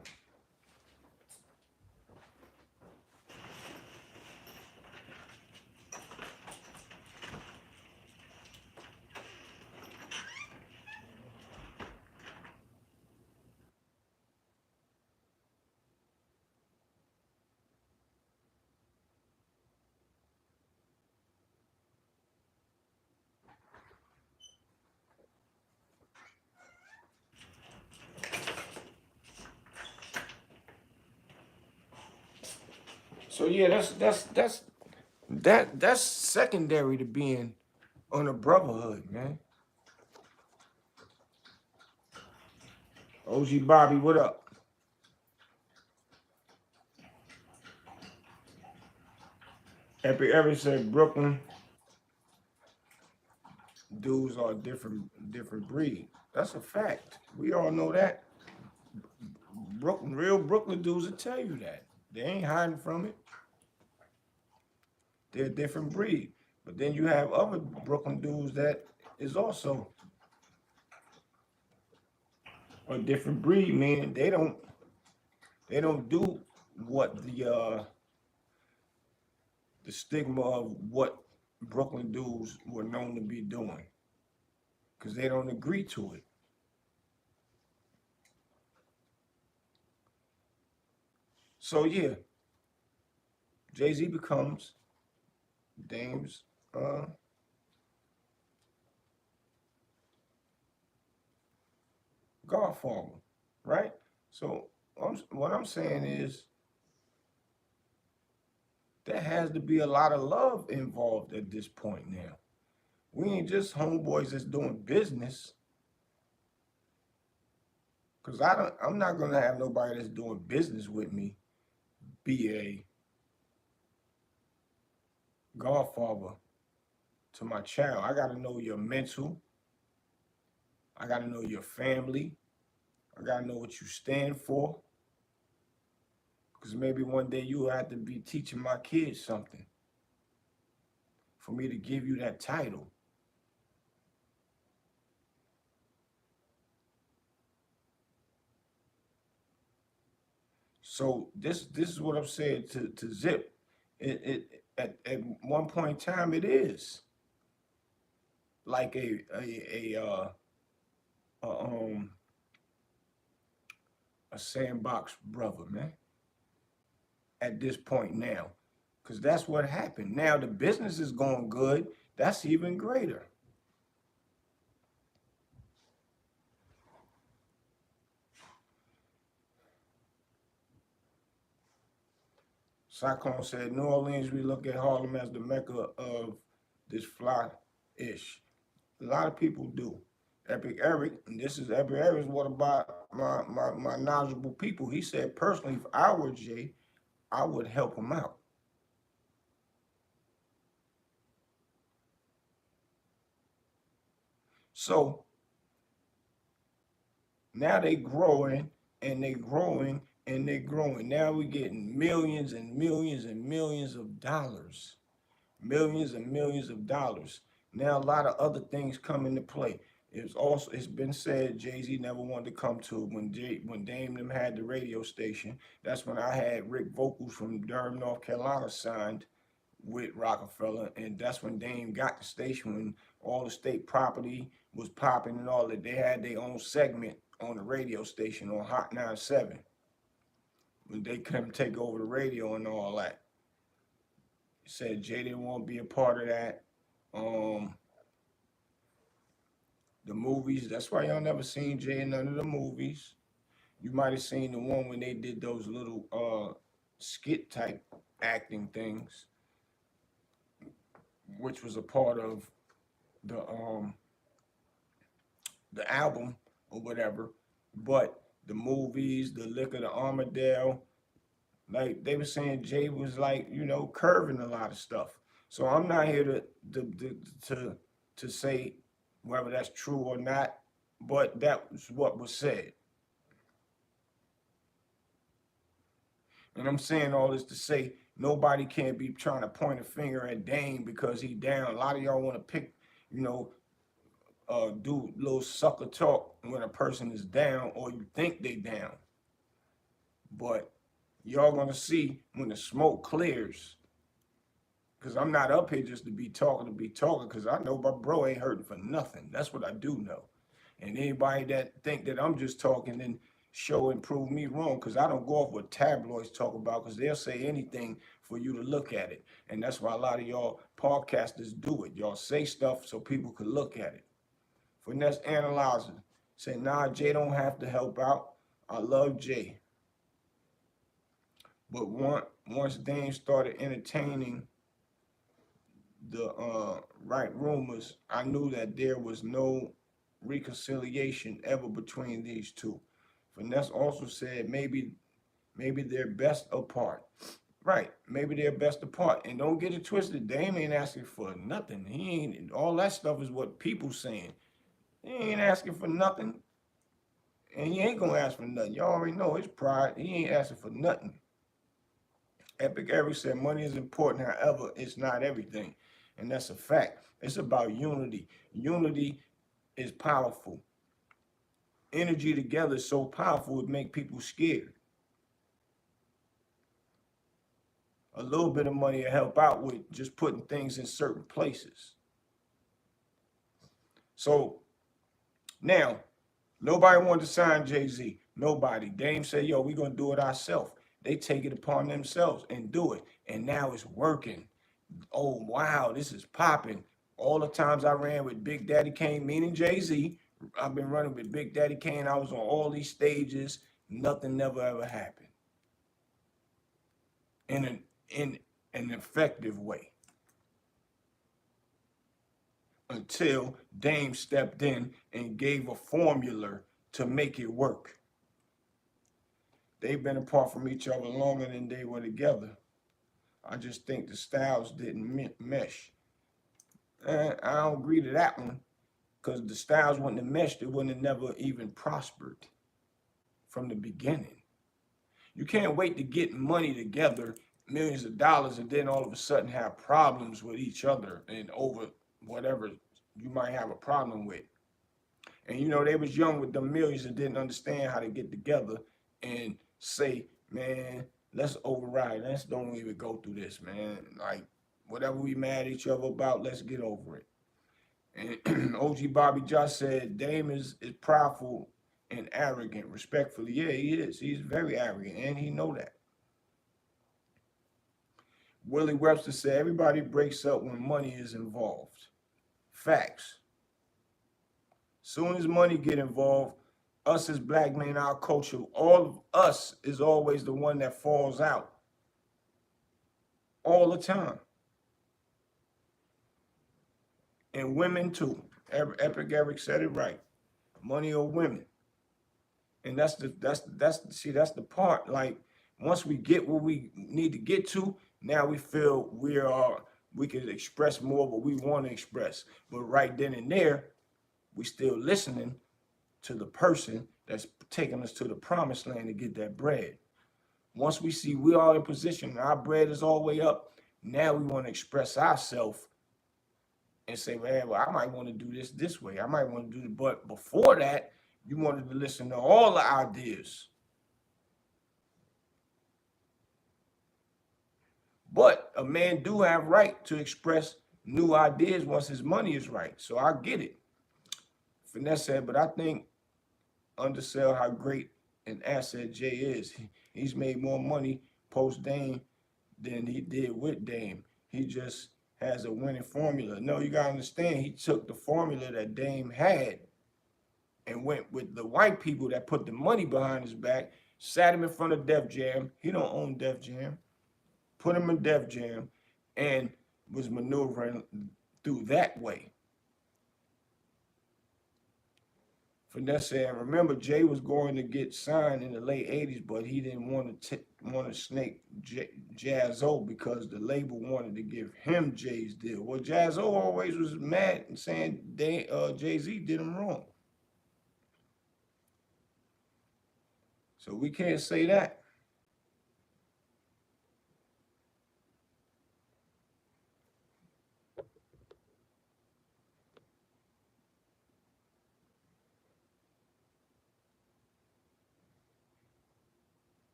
So yeah, that's secondary to being on a brotherhood, man. OG Bobby, what up? Epic Ever said Brooklyn dudes are different breed. That's a fact. We all know that. Real Brooklyn dudes will tell you that. They ain't hiding from it. They're a different breed. But then you have other Brooklyn dudes that is also a different breed, meaning they don't do what the stigma of what Brooklyn dudes were known to be doing. Because they don't agree to it. So yeah, Jay-Z becomes Dame's godfather, right? So what I'm saying is there has to be a lot of love involved at this point now. We ain't just homeboys that's doing business. Cause I'm not gonna have nobody that's doing business with me be a godfather to my child. I gotta know your mental. I gotta know your family. I gotta know what you stand for. Because maybe one day you'll have to be teaching my kids something for me to give you that title. So this is what I'm saying to Zip. It at one point in time it is like a a sandbox brother, man. At this point now, because that's what happened. Now the business is going good. That's even greater. Cyclone said, New Orleans, we look at Harlem as the mecca of this fly-ish. A lot of people do. Epic Eric, and this is Epic Eric, what about my knowledgeable people? He said, personally, if I were Jay, I would help him out. So now they growing and they growing and they growing. Now we're getting millions and millions and millions of dollars. Millions and millions of dollars. Now a lot of other things come into play. It's been said Jay-Z never wanted to come to when Dame them had the radio station. That's when I had Rick Vocals from Durham, North Carolina signed with Roc-A-Fella, and that's when Dame got the station when all the state property was popping and all that. They had their own segment on the radio station on Hot 97 when they couldn't take over the radio and all that. Said Jay didn't want to be a part of that. Um, the movies. That's why y'all never seen Jay in none of the movies. You might have seen the one when they did those little skit type acting things, which was a part of the um the album or whatever. But the movies, the Lick of the Armadale, like they were saying, Jay was like, curving a lot of stuff. So I'm not here to to to say whether that's true or not, but that was what was said. And I'm saying all this to say nobody can't be trying to point a finger at Dame because he down. A lot of y'all want to pick, you know, do little sucker talk when a person is down or you think they down. But y'all gonna see when the smoke clears. Cause I'm not up here just to be talking. Cause I know my bro ain't hurting for nothing. That's what I do know. And anybody that think that I'm just talking, then show and prove me wrong. Cause I don't go off what tabloids talk about. Cause they'll say anything for you to look at it. And that's why a lot of y'all podcasters do it. Y'all say stuff so people could look at it. Finesse analyzer say, nah, Jay don't have to help out. I love Jay. But once Dame started entertaining the right rumors, I knew that there was no reconciliation ever between these two. Finesse also said maybe they're best apart. Right, maybe they're best apart. And don't get it twisted, Dame ain't asking for nothing. He ain't all that stuff is what people saying. He ain't asking for nothing. And he ain't gonna ask for nothing. Y'all already know his pride. He ain't asking for nothing. Epic Eric said money is important, however, it's not everything. And that's a fact. It's about unity. Unity is powerful. Energy together is so powerful it make people scared. A little bit of money will help out with just putting things in certain places. So now, nobody wanted to sign Jay-Z. Nobody. Dame said, yo, we gonna do it ourselves. They take it upon themselves and do it. And now it's working. Oh, wow, this is popping. All the times I ran with Big Daddy Kane, meaning Jay-Z, I've been running with Big Daddy Kane. I was on all these stages. Nothing never ever happened. In an effective way. Until Dame stepped in and gave a formula to make it work. They've been apart from each other longer than they were together. I just think the styles didn't mesh. I don't agree to that one because the styles wouldn't have meshed. It wouldn't have never even prospered from the beginning. You can't wait to get money together, millions of dollars, and then all of a sudden have problems with each other and over whatever you might have a problem with. And they was young with the millions and didn't understand how to get together and say, man, let's override. Let's don't even go through this, man. Like, whatever we mad at each other about, let's get over it. And OG Bobby Josh said, Dame is prideful and arrogant, respectfully. Yeah, he is. He's very arrogant, and he know that. Willie Webster said, everybody breaks up when money is involved. Facts. Soon as money get involved, us as black men, our culture, all of us is always the one that falls out. All the time. And women too. Epic Eric said it right. Money or women. And that's the part. Like, once we get where we need to get to, now we feel we can express more what we want to express. But right then and there, we still listening to the person that's taking us to the promised land to get that bread. Once we see we are in position, our bread is all the way up, now we want to express ourselves and say, man, well, I might want to do this way. I might want to do it. But before that, you wanted to listen to all the ideas. But a man do have right to express new ideas once his money is right. So I get it. Finesse said, but I think undersell how great an asset Jay is. He's made more money post Dame than he did with Dame. He just has a winning formula. No, you gotta understand, he took the formula that Dame had and went with the white people that put the money behind his back, sat him in front of Def Jam. He don't own Def Jam. Put him in Def Jam, and was maneuvering through that way. Finesse, and remember, Jay was going to get signed in the late '80s, but he didn't want to snake Jaz-O because the label wanted to give him Jay's deal. Well, Jaz-O always was mad and saying Jay-Z did him wrong. So we can't say that.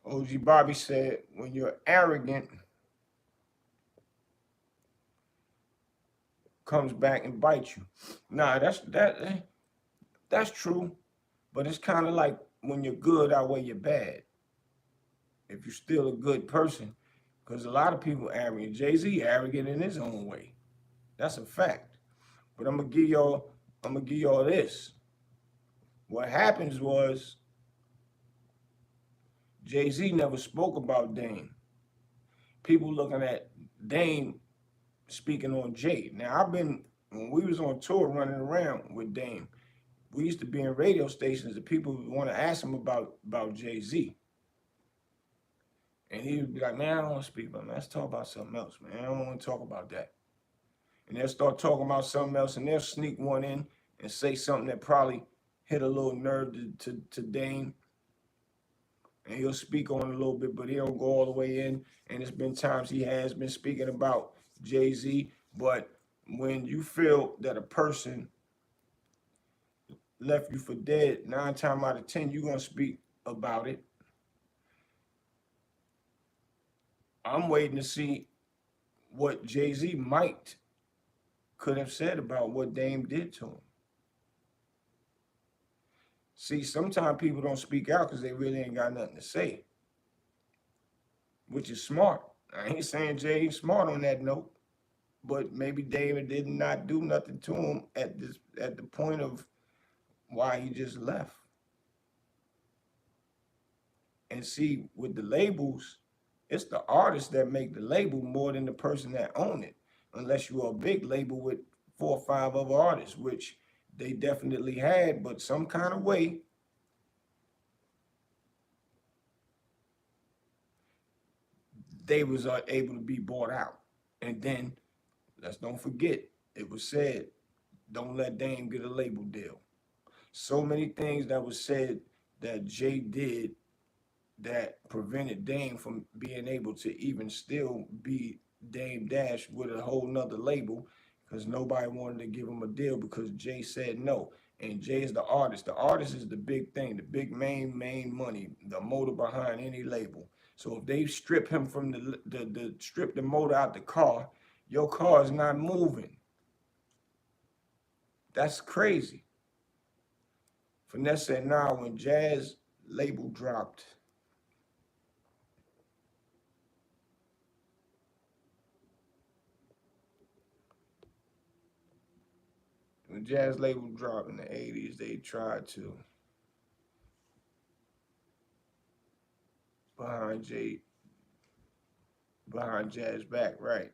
OG Bobby said, when you're arrogant, comes back and bites you. Nah, that's true, but it's kind of like when you're good outweigh you're bad. If you're still a good person, because a lot of people arrogant. Jay-Z arrogant in his own way. That's a fact. But I'm gonna give y'all this. What happens was Jay-Z never spoke about Dame. People looking at Dame speaking on Jay. Now when we was on tour running around with Dame, we used to be in radio stations and people would want to ask him about Jay-Z. And he would be like, man, I don't want to speak about it, man. Let's talk about something else, man. I don't want to talk about that. And they'll start talking about something else, and they'll sneak one in and say something that probably hit a little nerve to Dame. And he'll speak on it a little bit, but he don't go all the way in. And it's been times he has been speaking about Jay-Z. But when you feel that a person left you for dead, 9 times out of 10, you're going to speak about it. I'm waiting to see what Jay-Z could have said about what Dame did to him. See, sometimes people don't speak out because they really ain't got nothing to say, which is smart. I ain't saying Jay ain't smart on that note, but maybe David did not do nothing to him at the point of why he just left. And see, with the labels, it's the artists that make the label more than the person that own it, unless you're a big label with 4 or 5 other artists, which they definitely had, but some kind of way they was able to be bought out. And then, let's don't forget, it was said, don't let Dame get a label deal. So many things that was said that Jay did that prevented Dame from being able to even still be Dame Dash with a whole nother label, because nobody wanted to give him a deal because Jay said no. And Jay is the artist. The artist is the big thing, the big main money, the motor behind any label. So if they strip him from the strip the motor out the car, your car is not moving. That's crazy. Finesse said, nah, when Jazz label dropped, when Jazz label dropped in the 80s, they tried to behind Jazz back, right?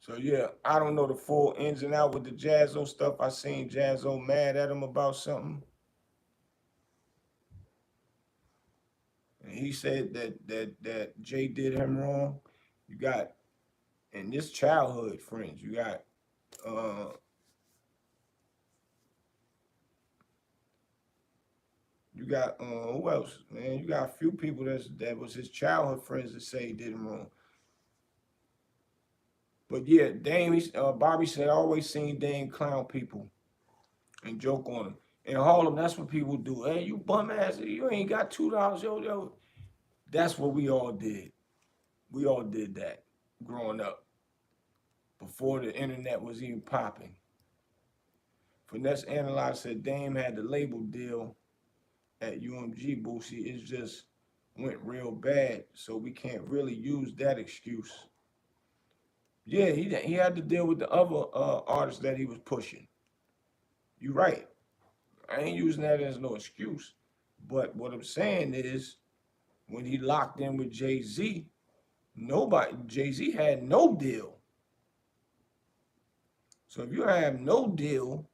So yeah, I don't know the full ins and out with the Jaz-O stuff. I seen Jaz-O mad at him about something, and he said that Jay did him wrong. You got in this childhood friends, you got uh who else, man? You got a few people that was his childhood friends that say he did him wrong. But yeah, Dame, Bobby said, I always seen Dame clown people and joke on them. In Harlem, that's what people do. Hey, you bum ass, you ain't got $2, yo. That's what we all did. We all did that growing up. before the internet was even popping. Finesse Analyzer said Dame had the label deal at UMG, Boosie. It just went real bad, so we can't really use that excuse. Yeah, he had to deal with the other artists that he was pushing. You're right. I ain't using that as no excuse. But what I'm saying is, when he locked in with Jay-Z, Jay-Z had no deal. So if you have no deal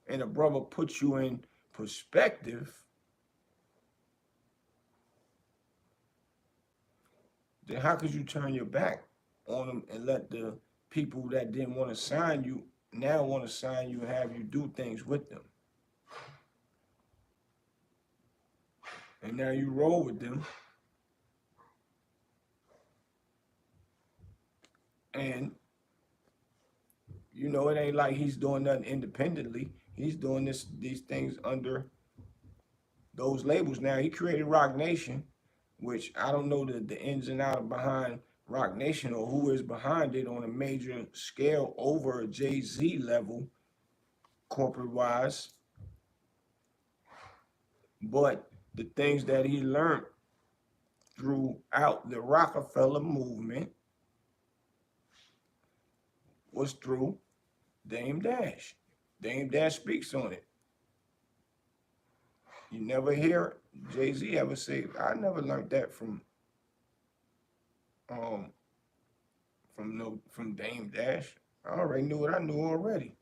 and a brother puts you in perspective, then how could you turn your back on them and let the people that didn't want to sign you now want to sign you and have you do things with them? And now you roll with them. And you know, it ain't like he's doing nothing independently. He's doing these things under those labels. Now he created Roc Nation, which I don't know the ins and outs behind Roc Nation or who is behind it on a major scale over a Jay-Z level, corporate wise. But the things that he learned throughout the Roc-A-Fella movement was through Dame Dash. Dame Dash speaks on it. You never hear Jay-Z ever say, I never learned that from Dame Dash. I already knew what I knew already.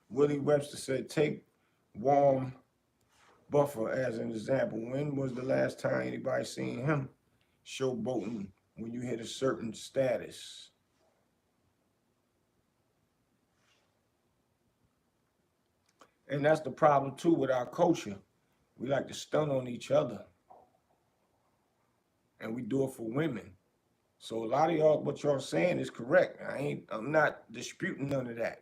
Willie Webster said, take Warren Buffer as an example. When was the last time anybody seen him showboating when you hit a certain status? And that's the problem too with our culture. We like to stun on each other. And we do it for women. So a lot of y'all, what y'all saying is correct. I'm not disputing none of that.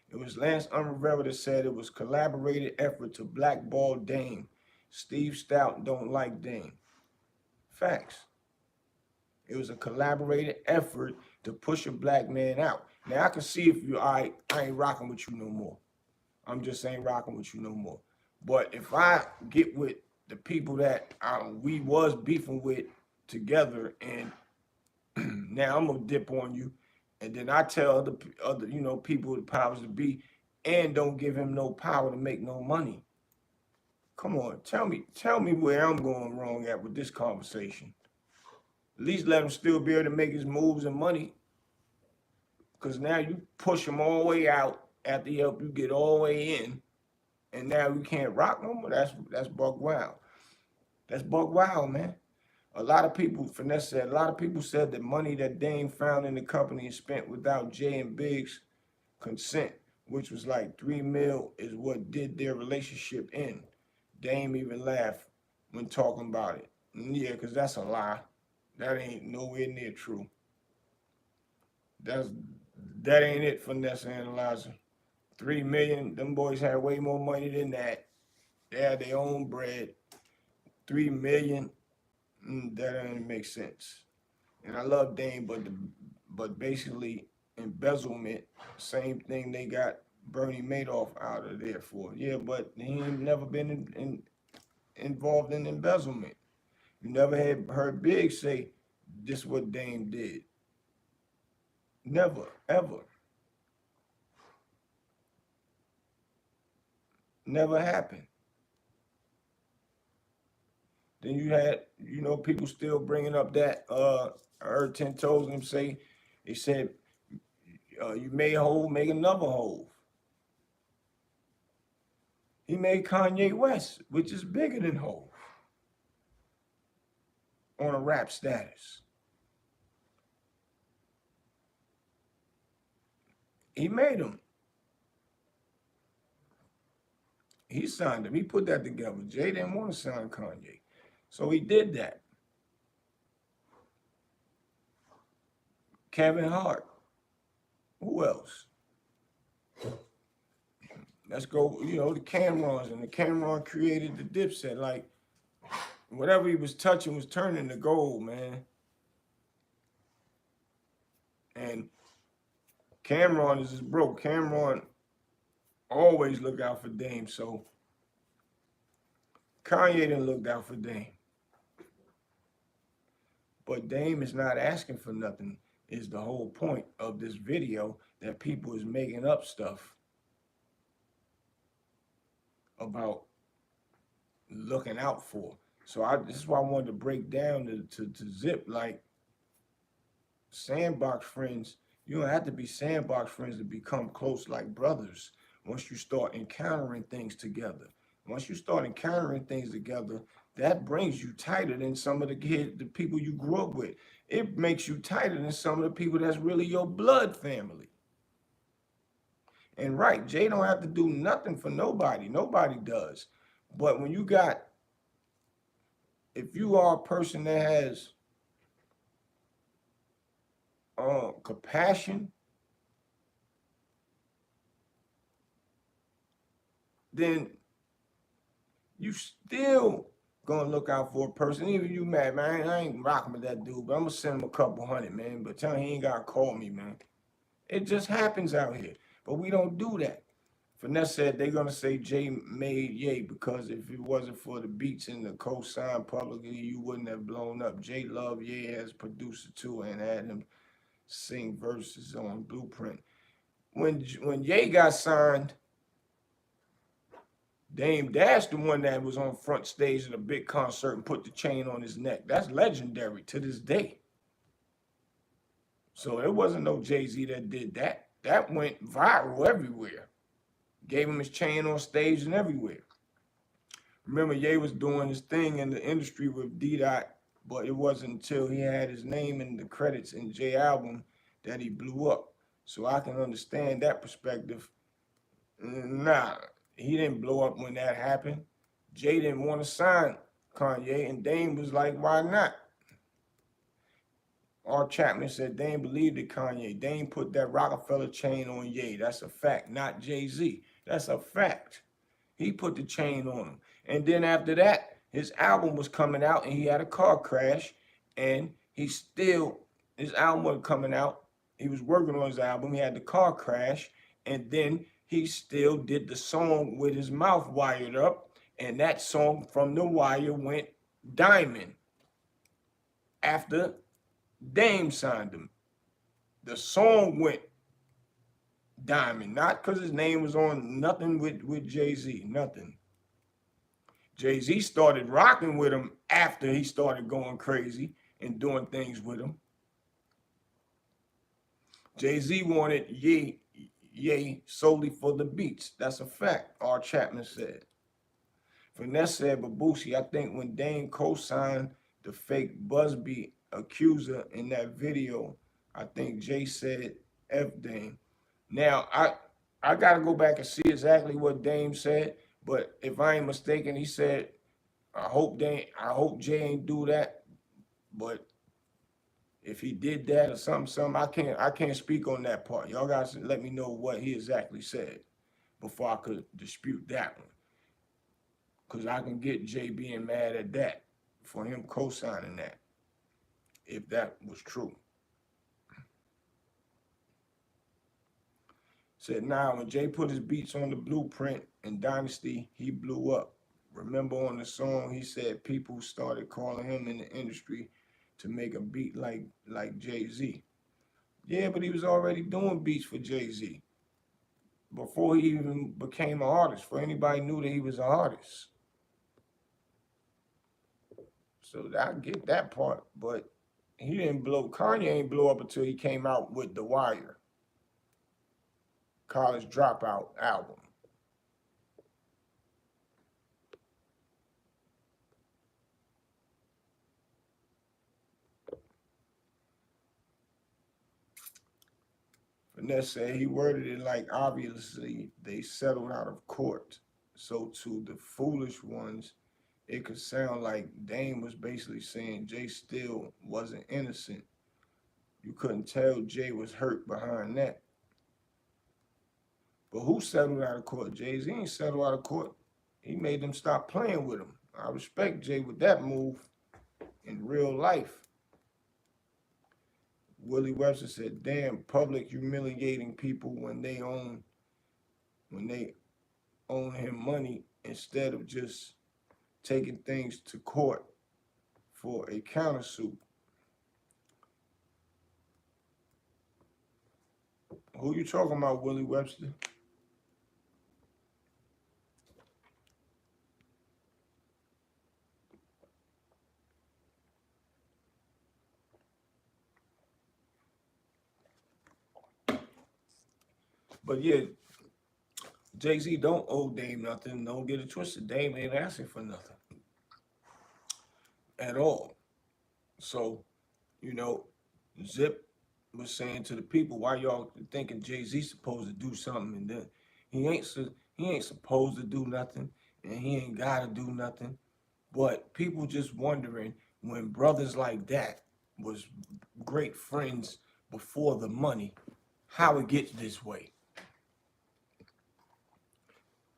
It was Lance Unrevealed that said it was collaborated effort to blackball Dame. Steve Stout don't like Dame. Facts. It was a collaborated effort to push a black man out. Now I can see if I ain't rocking with you no more. I'm just ain't rocking with you no more. But if I get with the people that we was beefing with together, and now I'm gonna dip on you, and then I tell other people the powers to be, and don't give him no power to make no money. Come on, tell me where I'm going wrong at with this conversation. At least let him still be able to make his moves and money. Because now you push him all the way out after he help you get all the way in, and now you can't rock no more. That's buck wild. That's buck wild, man. A lot of people, Finesse said, a lot of people said that money that Dame found in the company and spent without Jay and Big's consent, which was like $3 million, is what did their relationship end. Dame even laughed when talking about it. Yeah, because that's a lie. That ain't nowhere near true. That ain't it, Finesse Analyzer. 3 million, them boys had way more money than that. They had their own bread. 3 million, that doesn't make sense. And I love Dame, but basically embezzlement, same thing they got Bernie Madoff out of there for. Yeah, but he ain't never been involved in embezzlement. You never heard Big say this is what Dame did. Never, ever. Never happened. Then you had, people still bringing up that, I heard 10 Toes and them say, they said, you made a hole, make another hole. He made Kanye West, which is bigger than Hove, on a rap status. He made him. He signed him. He put that together. Jay didn't want to sign Kanye. So he did that. Kevin Hart. Who else? Let's go, you know, the Camerons, and the Cameron created the Dipset. Like, whatever he was touching was turning to gold, man. And Cameron is just broke. Cameron always look out for Dame, so Kanye didn't look out for Dame. But Dame is not asking for nothing, is the whole point of this video, that people is making up stuff about looking out for. So this is why I wanted to break down to Zip, like, sandbox friends. You don't have to be sandbox friends to become close like brothers once you start encountering things together. Once you start encountering things together, that brings you tighter than some of the people you grew up with. It makes you tighter than some of the people that's really your blood family. And right, Jay don't have to do nothing for nobody. Nobody does. But when you got, if you are a person that has compassion, then you still gonna look out for a person. Even you mad, man, I ain't rocking with that dude, but I'm gonna send him a couple hundred, man. But tell him he ain't gotta call me, man. It just happens out here. But we don't do that. Finesse said they're gonna say Jay made Ye because if it wasn't for the beats and the co-sign publicly, you wouldn't have blown up. Jay loved Ye as producer too and had him sing verses on Blueprint. When Ye got signed, Dame Dash, the one that was on front stage at a big concert and put the chain on his neck. That's legendary to this day. So it wasn't no Jay-Z that did that. That went viral everywhere. Gave him his chain on stage and everywhere. Remember, Ye was doing his thing in the industry with D-Dot, but it wasn't until he had his name in the credits in Jay album that he blew up. So I can understand that perspective. Nah, he didn't blow up when that happened. Jay didn't want to sign Kanye, and Dame was like, why not? R. Chapman said Dame believed in Kanye. Dame put that Roc-A-Fella chain on Ye. That's a fact, not Jay-Z. That's a fact. He put the chain on him. And then after that, his album was coming out, and he had a car crash, and his album wasn't coming out. He was working on his album. He had the car crash, and then he still did the song with his mouth wired up, and that song from The Wire went diamond after Dame signed him. The song went diamond, not because his name was on nothing with Jay-Z, nothing. Jay-Z started rocking with him after he started going crazy and doing things with him. Jay-Z wanted Ye solely for the beats. That's a fact, R. Chapman said. Finesse said, but Boosie, I think when Dame co-signed the fake Busby accuser in that video, I think Jay said F Dame. Now, I got to go back and see exactly what Dame said, but if I ain't mistaken, he said, I hope Jay ain't do that, but if he did that or something, I can't speak on that part. Y'all guys let me know what he exactly said before I could dispute that one. Because I can get Jay being mad at that for him co-signing that, if that was true. Said, nah, when Jay put his beats on the Blueprint and Dynasty, he blew up. Remember on the song, he said people started calling him in the industry to make a beat like Jay-Z. Yeah, but he was already doing beats for Jay-Z before he even became an artist, before anybody knew that he was an artist. So I get that part, but he didn't blow, Kanye ain't blow up until he came out with The Wire, College Dropout album. Finesse said he worded it like obviously they settled out of court. So to the foolish ones, it could sound like Dame was basically saying Jay still wasn't innocent. You couldn't tell Jay was hurt behind that. But who settled out of court? Jay-Z ain't settled out of court. He made them stop playing with him. I respect Jay with that move in real life. Willie Webster said, damn, public humiliating people when they own him money instead of just taking things to court for a countersuit. Who you talking about, Willie Webster? But yeah, Jay-Z don't owe Dame nothing. Don't get it twisted. Dame ain't asking for nothing at all. So, you know, Zip was saying to the people, why y'all thinking Jay-Z supposed to do something, and then he ain't supposed to do nothing, and he ain't gotta do nothing. But people just wondering, when brothers like that was great friends before the money, how it gets this way.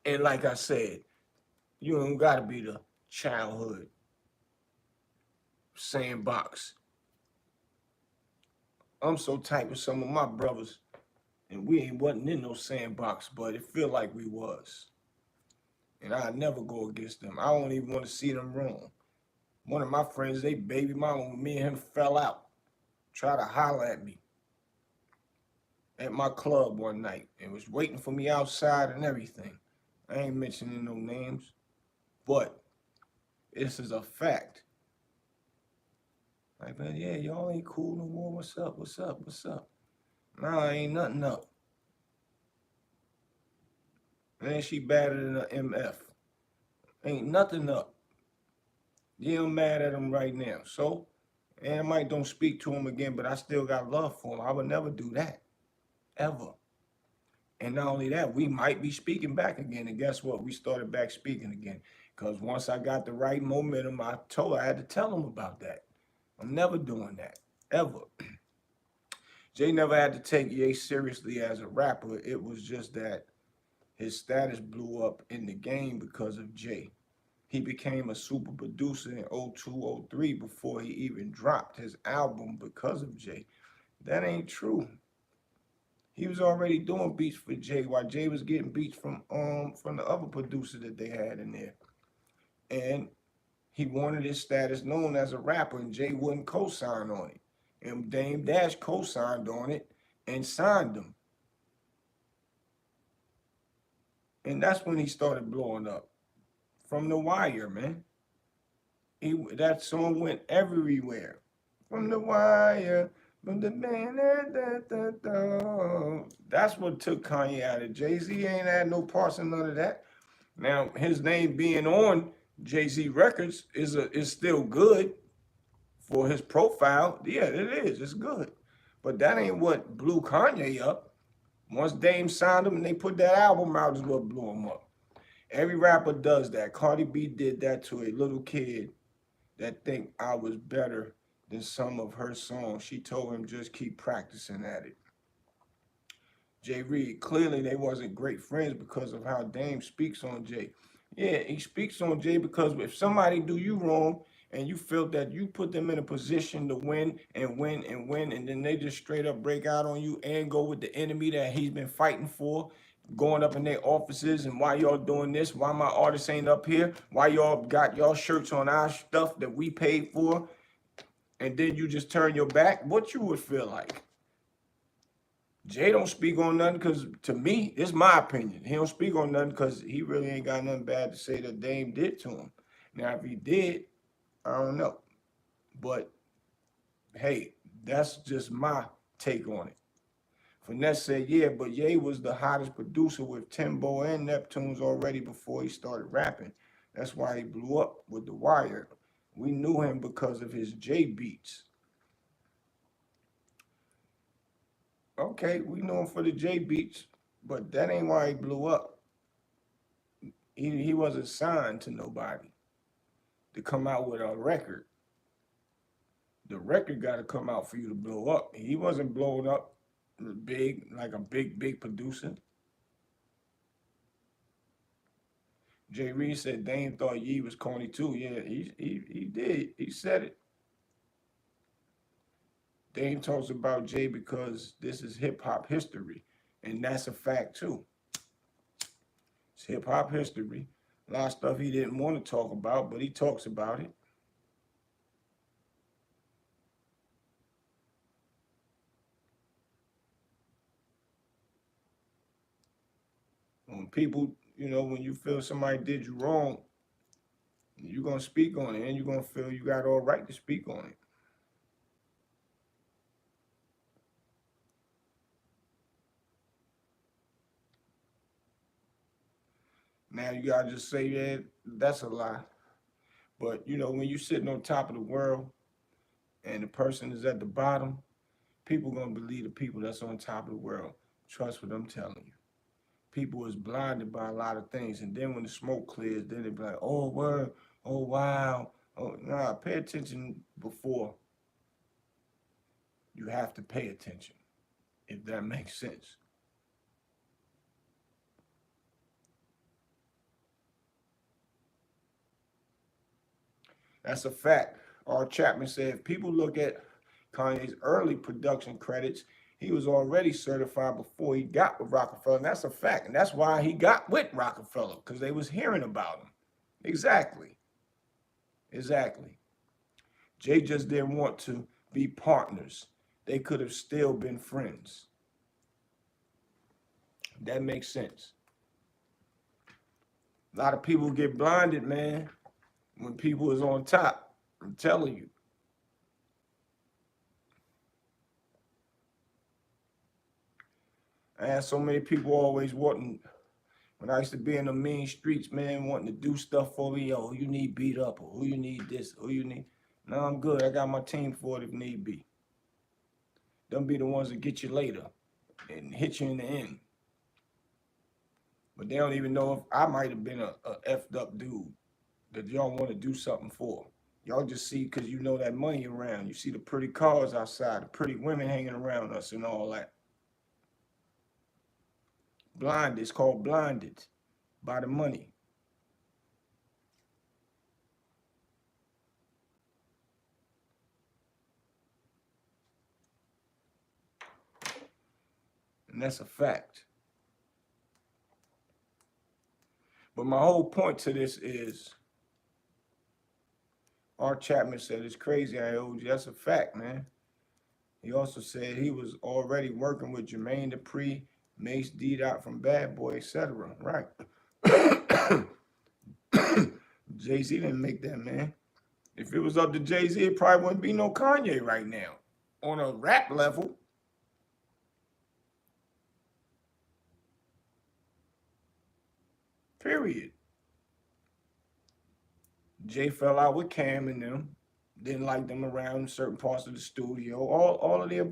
And like I said, you don't gotta be the childhood sandbox. I'm so tight with some of my brothers, and we ain't wasn't in no sandbox, but it feel like we was. And I never go against them. I don't even want to see them wrong. One of my friends, they baby mama, when me and him fell out, try to holler at me at my club one night and was waiting for me outside and everything. I ain't mentioning no names, but this is a fact. Like, man, yeah, y'all ain't cool no more. What's up? What's up? What's up? Nah, ain't nothing up. Man, she better than a MF. Ain't nothing up. Yeah, I'm mad at him right now. So, and I might don't speak to him again, but I still got love for him. I would never do that. Ever. And not only that, we might be speaking back again. And guess what? We started back speaking again. Because once I got the right momentum, I had to tell him about that. I'm never doing that. Ever. Jay never had to take Ye seriously as a rapper. It was just that his status blew up in the game because of Jay. He became a super producer in 02, 03 before he even dropped his album because of Jay. That ain't true. He was already doing beats for Jay while Jay was getting beats from the other producer that they had in there. And he wanted his status known as a rapper, and Jay wouldn't co-sign on it. And Dame Dash co-signed on it and signed him. And that's when he started blowing up. From The Wire, man. That song went everywhere. From The Wire, from the man, that's what took Kanye out of Jay-Z. Ain't had no parts in none of that. Now, his name being on Jay-Z records is still good for his profile. Yeah, it is. It's good. But that ain't what blew Kanye up. Once Dame signed him and they put that album out is what blew him up. Every rapper does that. Cardi B did that to a little kid that think I was better than some of her songs. She told him just keep practicing at it. Jay Reed, clearly they wasn't great friends because of how Dame speaks on Jay. Yeah, he speaks on Jay because if somebody do you wrong and you feel that you put them in a position to win and win and win, and then they just straight up break out on you and go with the enemy that he's been fighting for, going up in their offices, and why y'all doing this, why my artists ain't up here, why y'all got y'all shirts on our stuff that we paid for, and then you just turn your back, what you would feel like? Jay don't speak on nothing because, to me, it's my opinion. He don't speak on nothing because he really ain't got nothing bad to say that Dame did to him. Now, if he did, I don't know. But, hey, that's just my take on it. Finesse said, yeah, but Ye was the hottest producer with Timbo and Neptunes already before he started rapping. That's why he blew up with The Wire. We knew him because of his J beats. Okay, we know him for the J beats, but that ain't why he blew up. He wasn't signed to nobody to come out with a record. The record got to come out for you to blow up. He wasn't blowing up big, like a big producer. Jay Reed said Dame thought Ye was corny too. Yeah, he did. He said it. Dame talks about Jay because this is hip hop history, and that's a fact too. It's hip hop history. A lot of stuff he didn't want to talk about, but he talks about it. When people, when you feel somebody did you wrong, you're gonna speak on it, and you're gonna feel you got all right to speak on it. Now you gotta just say, yeah, that's a lie. But when you're sitting on top of the world and the person is at the bottom, people gonna believe the people that's on top of the world. Trust what I'm telling you. People is blinded by a lot of things, and then when the smoke clears, then they be like, oh word, oh wow, oh nah. Pay attention before you have to pay attention, if that makes sense. That's a fact. R. Chapman said if people look at Kanye's early production credits, he was already certified before he got with Roc-A-Fella. And that's a fact. And that's why he got with Roc-A-Fella, because they was hearing about him. Exactly. Exactly. Jay just didn't want to be partners. They could have still been friends. That makes sense. A lot of people get blinded, man, when people is on top. I'm telling you. I had so many people always wanting, when I used to be in the mean streets, man, wanting to do stuff for me. Yo, who you need beat up, or who you need this, who you need. No, I'm good. I got my team for it if need be. Them be the ones that get you later and hit you in the end. But they don't even know if I might have been a effed up dude that y'all want to do something for. Y'all just see because you know that money around. You see the pretty cars outside, the pretty women hanging around us and all that. Blinded. It's called blinded by the money. And that's a fact. But my whole point to this is, R. Chapman said it's crazy I owed you. That's a fact, man. He also said he was already working with Jermaine Dupri, Mace D. Dot from Bad Boy, etc. Right. Jay-Z didn't make that, man. If it was up to Jay-Z, it probably wouldn't be no Kanye right now. On a rap level. Period. Jay fell out with Cam and them. Didn't like them around certain parts of the studio. All of the above.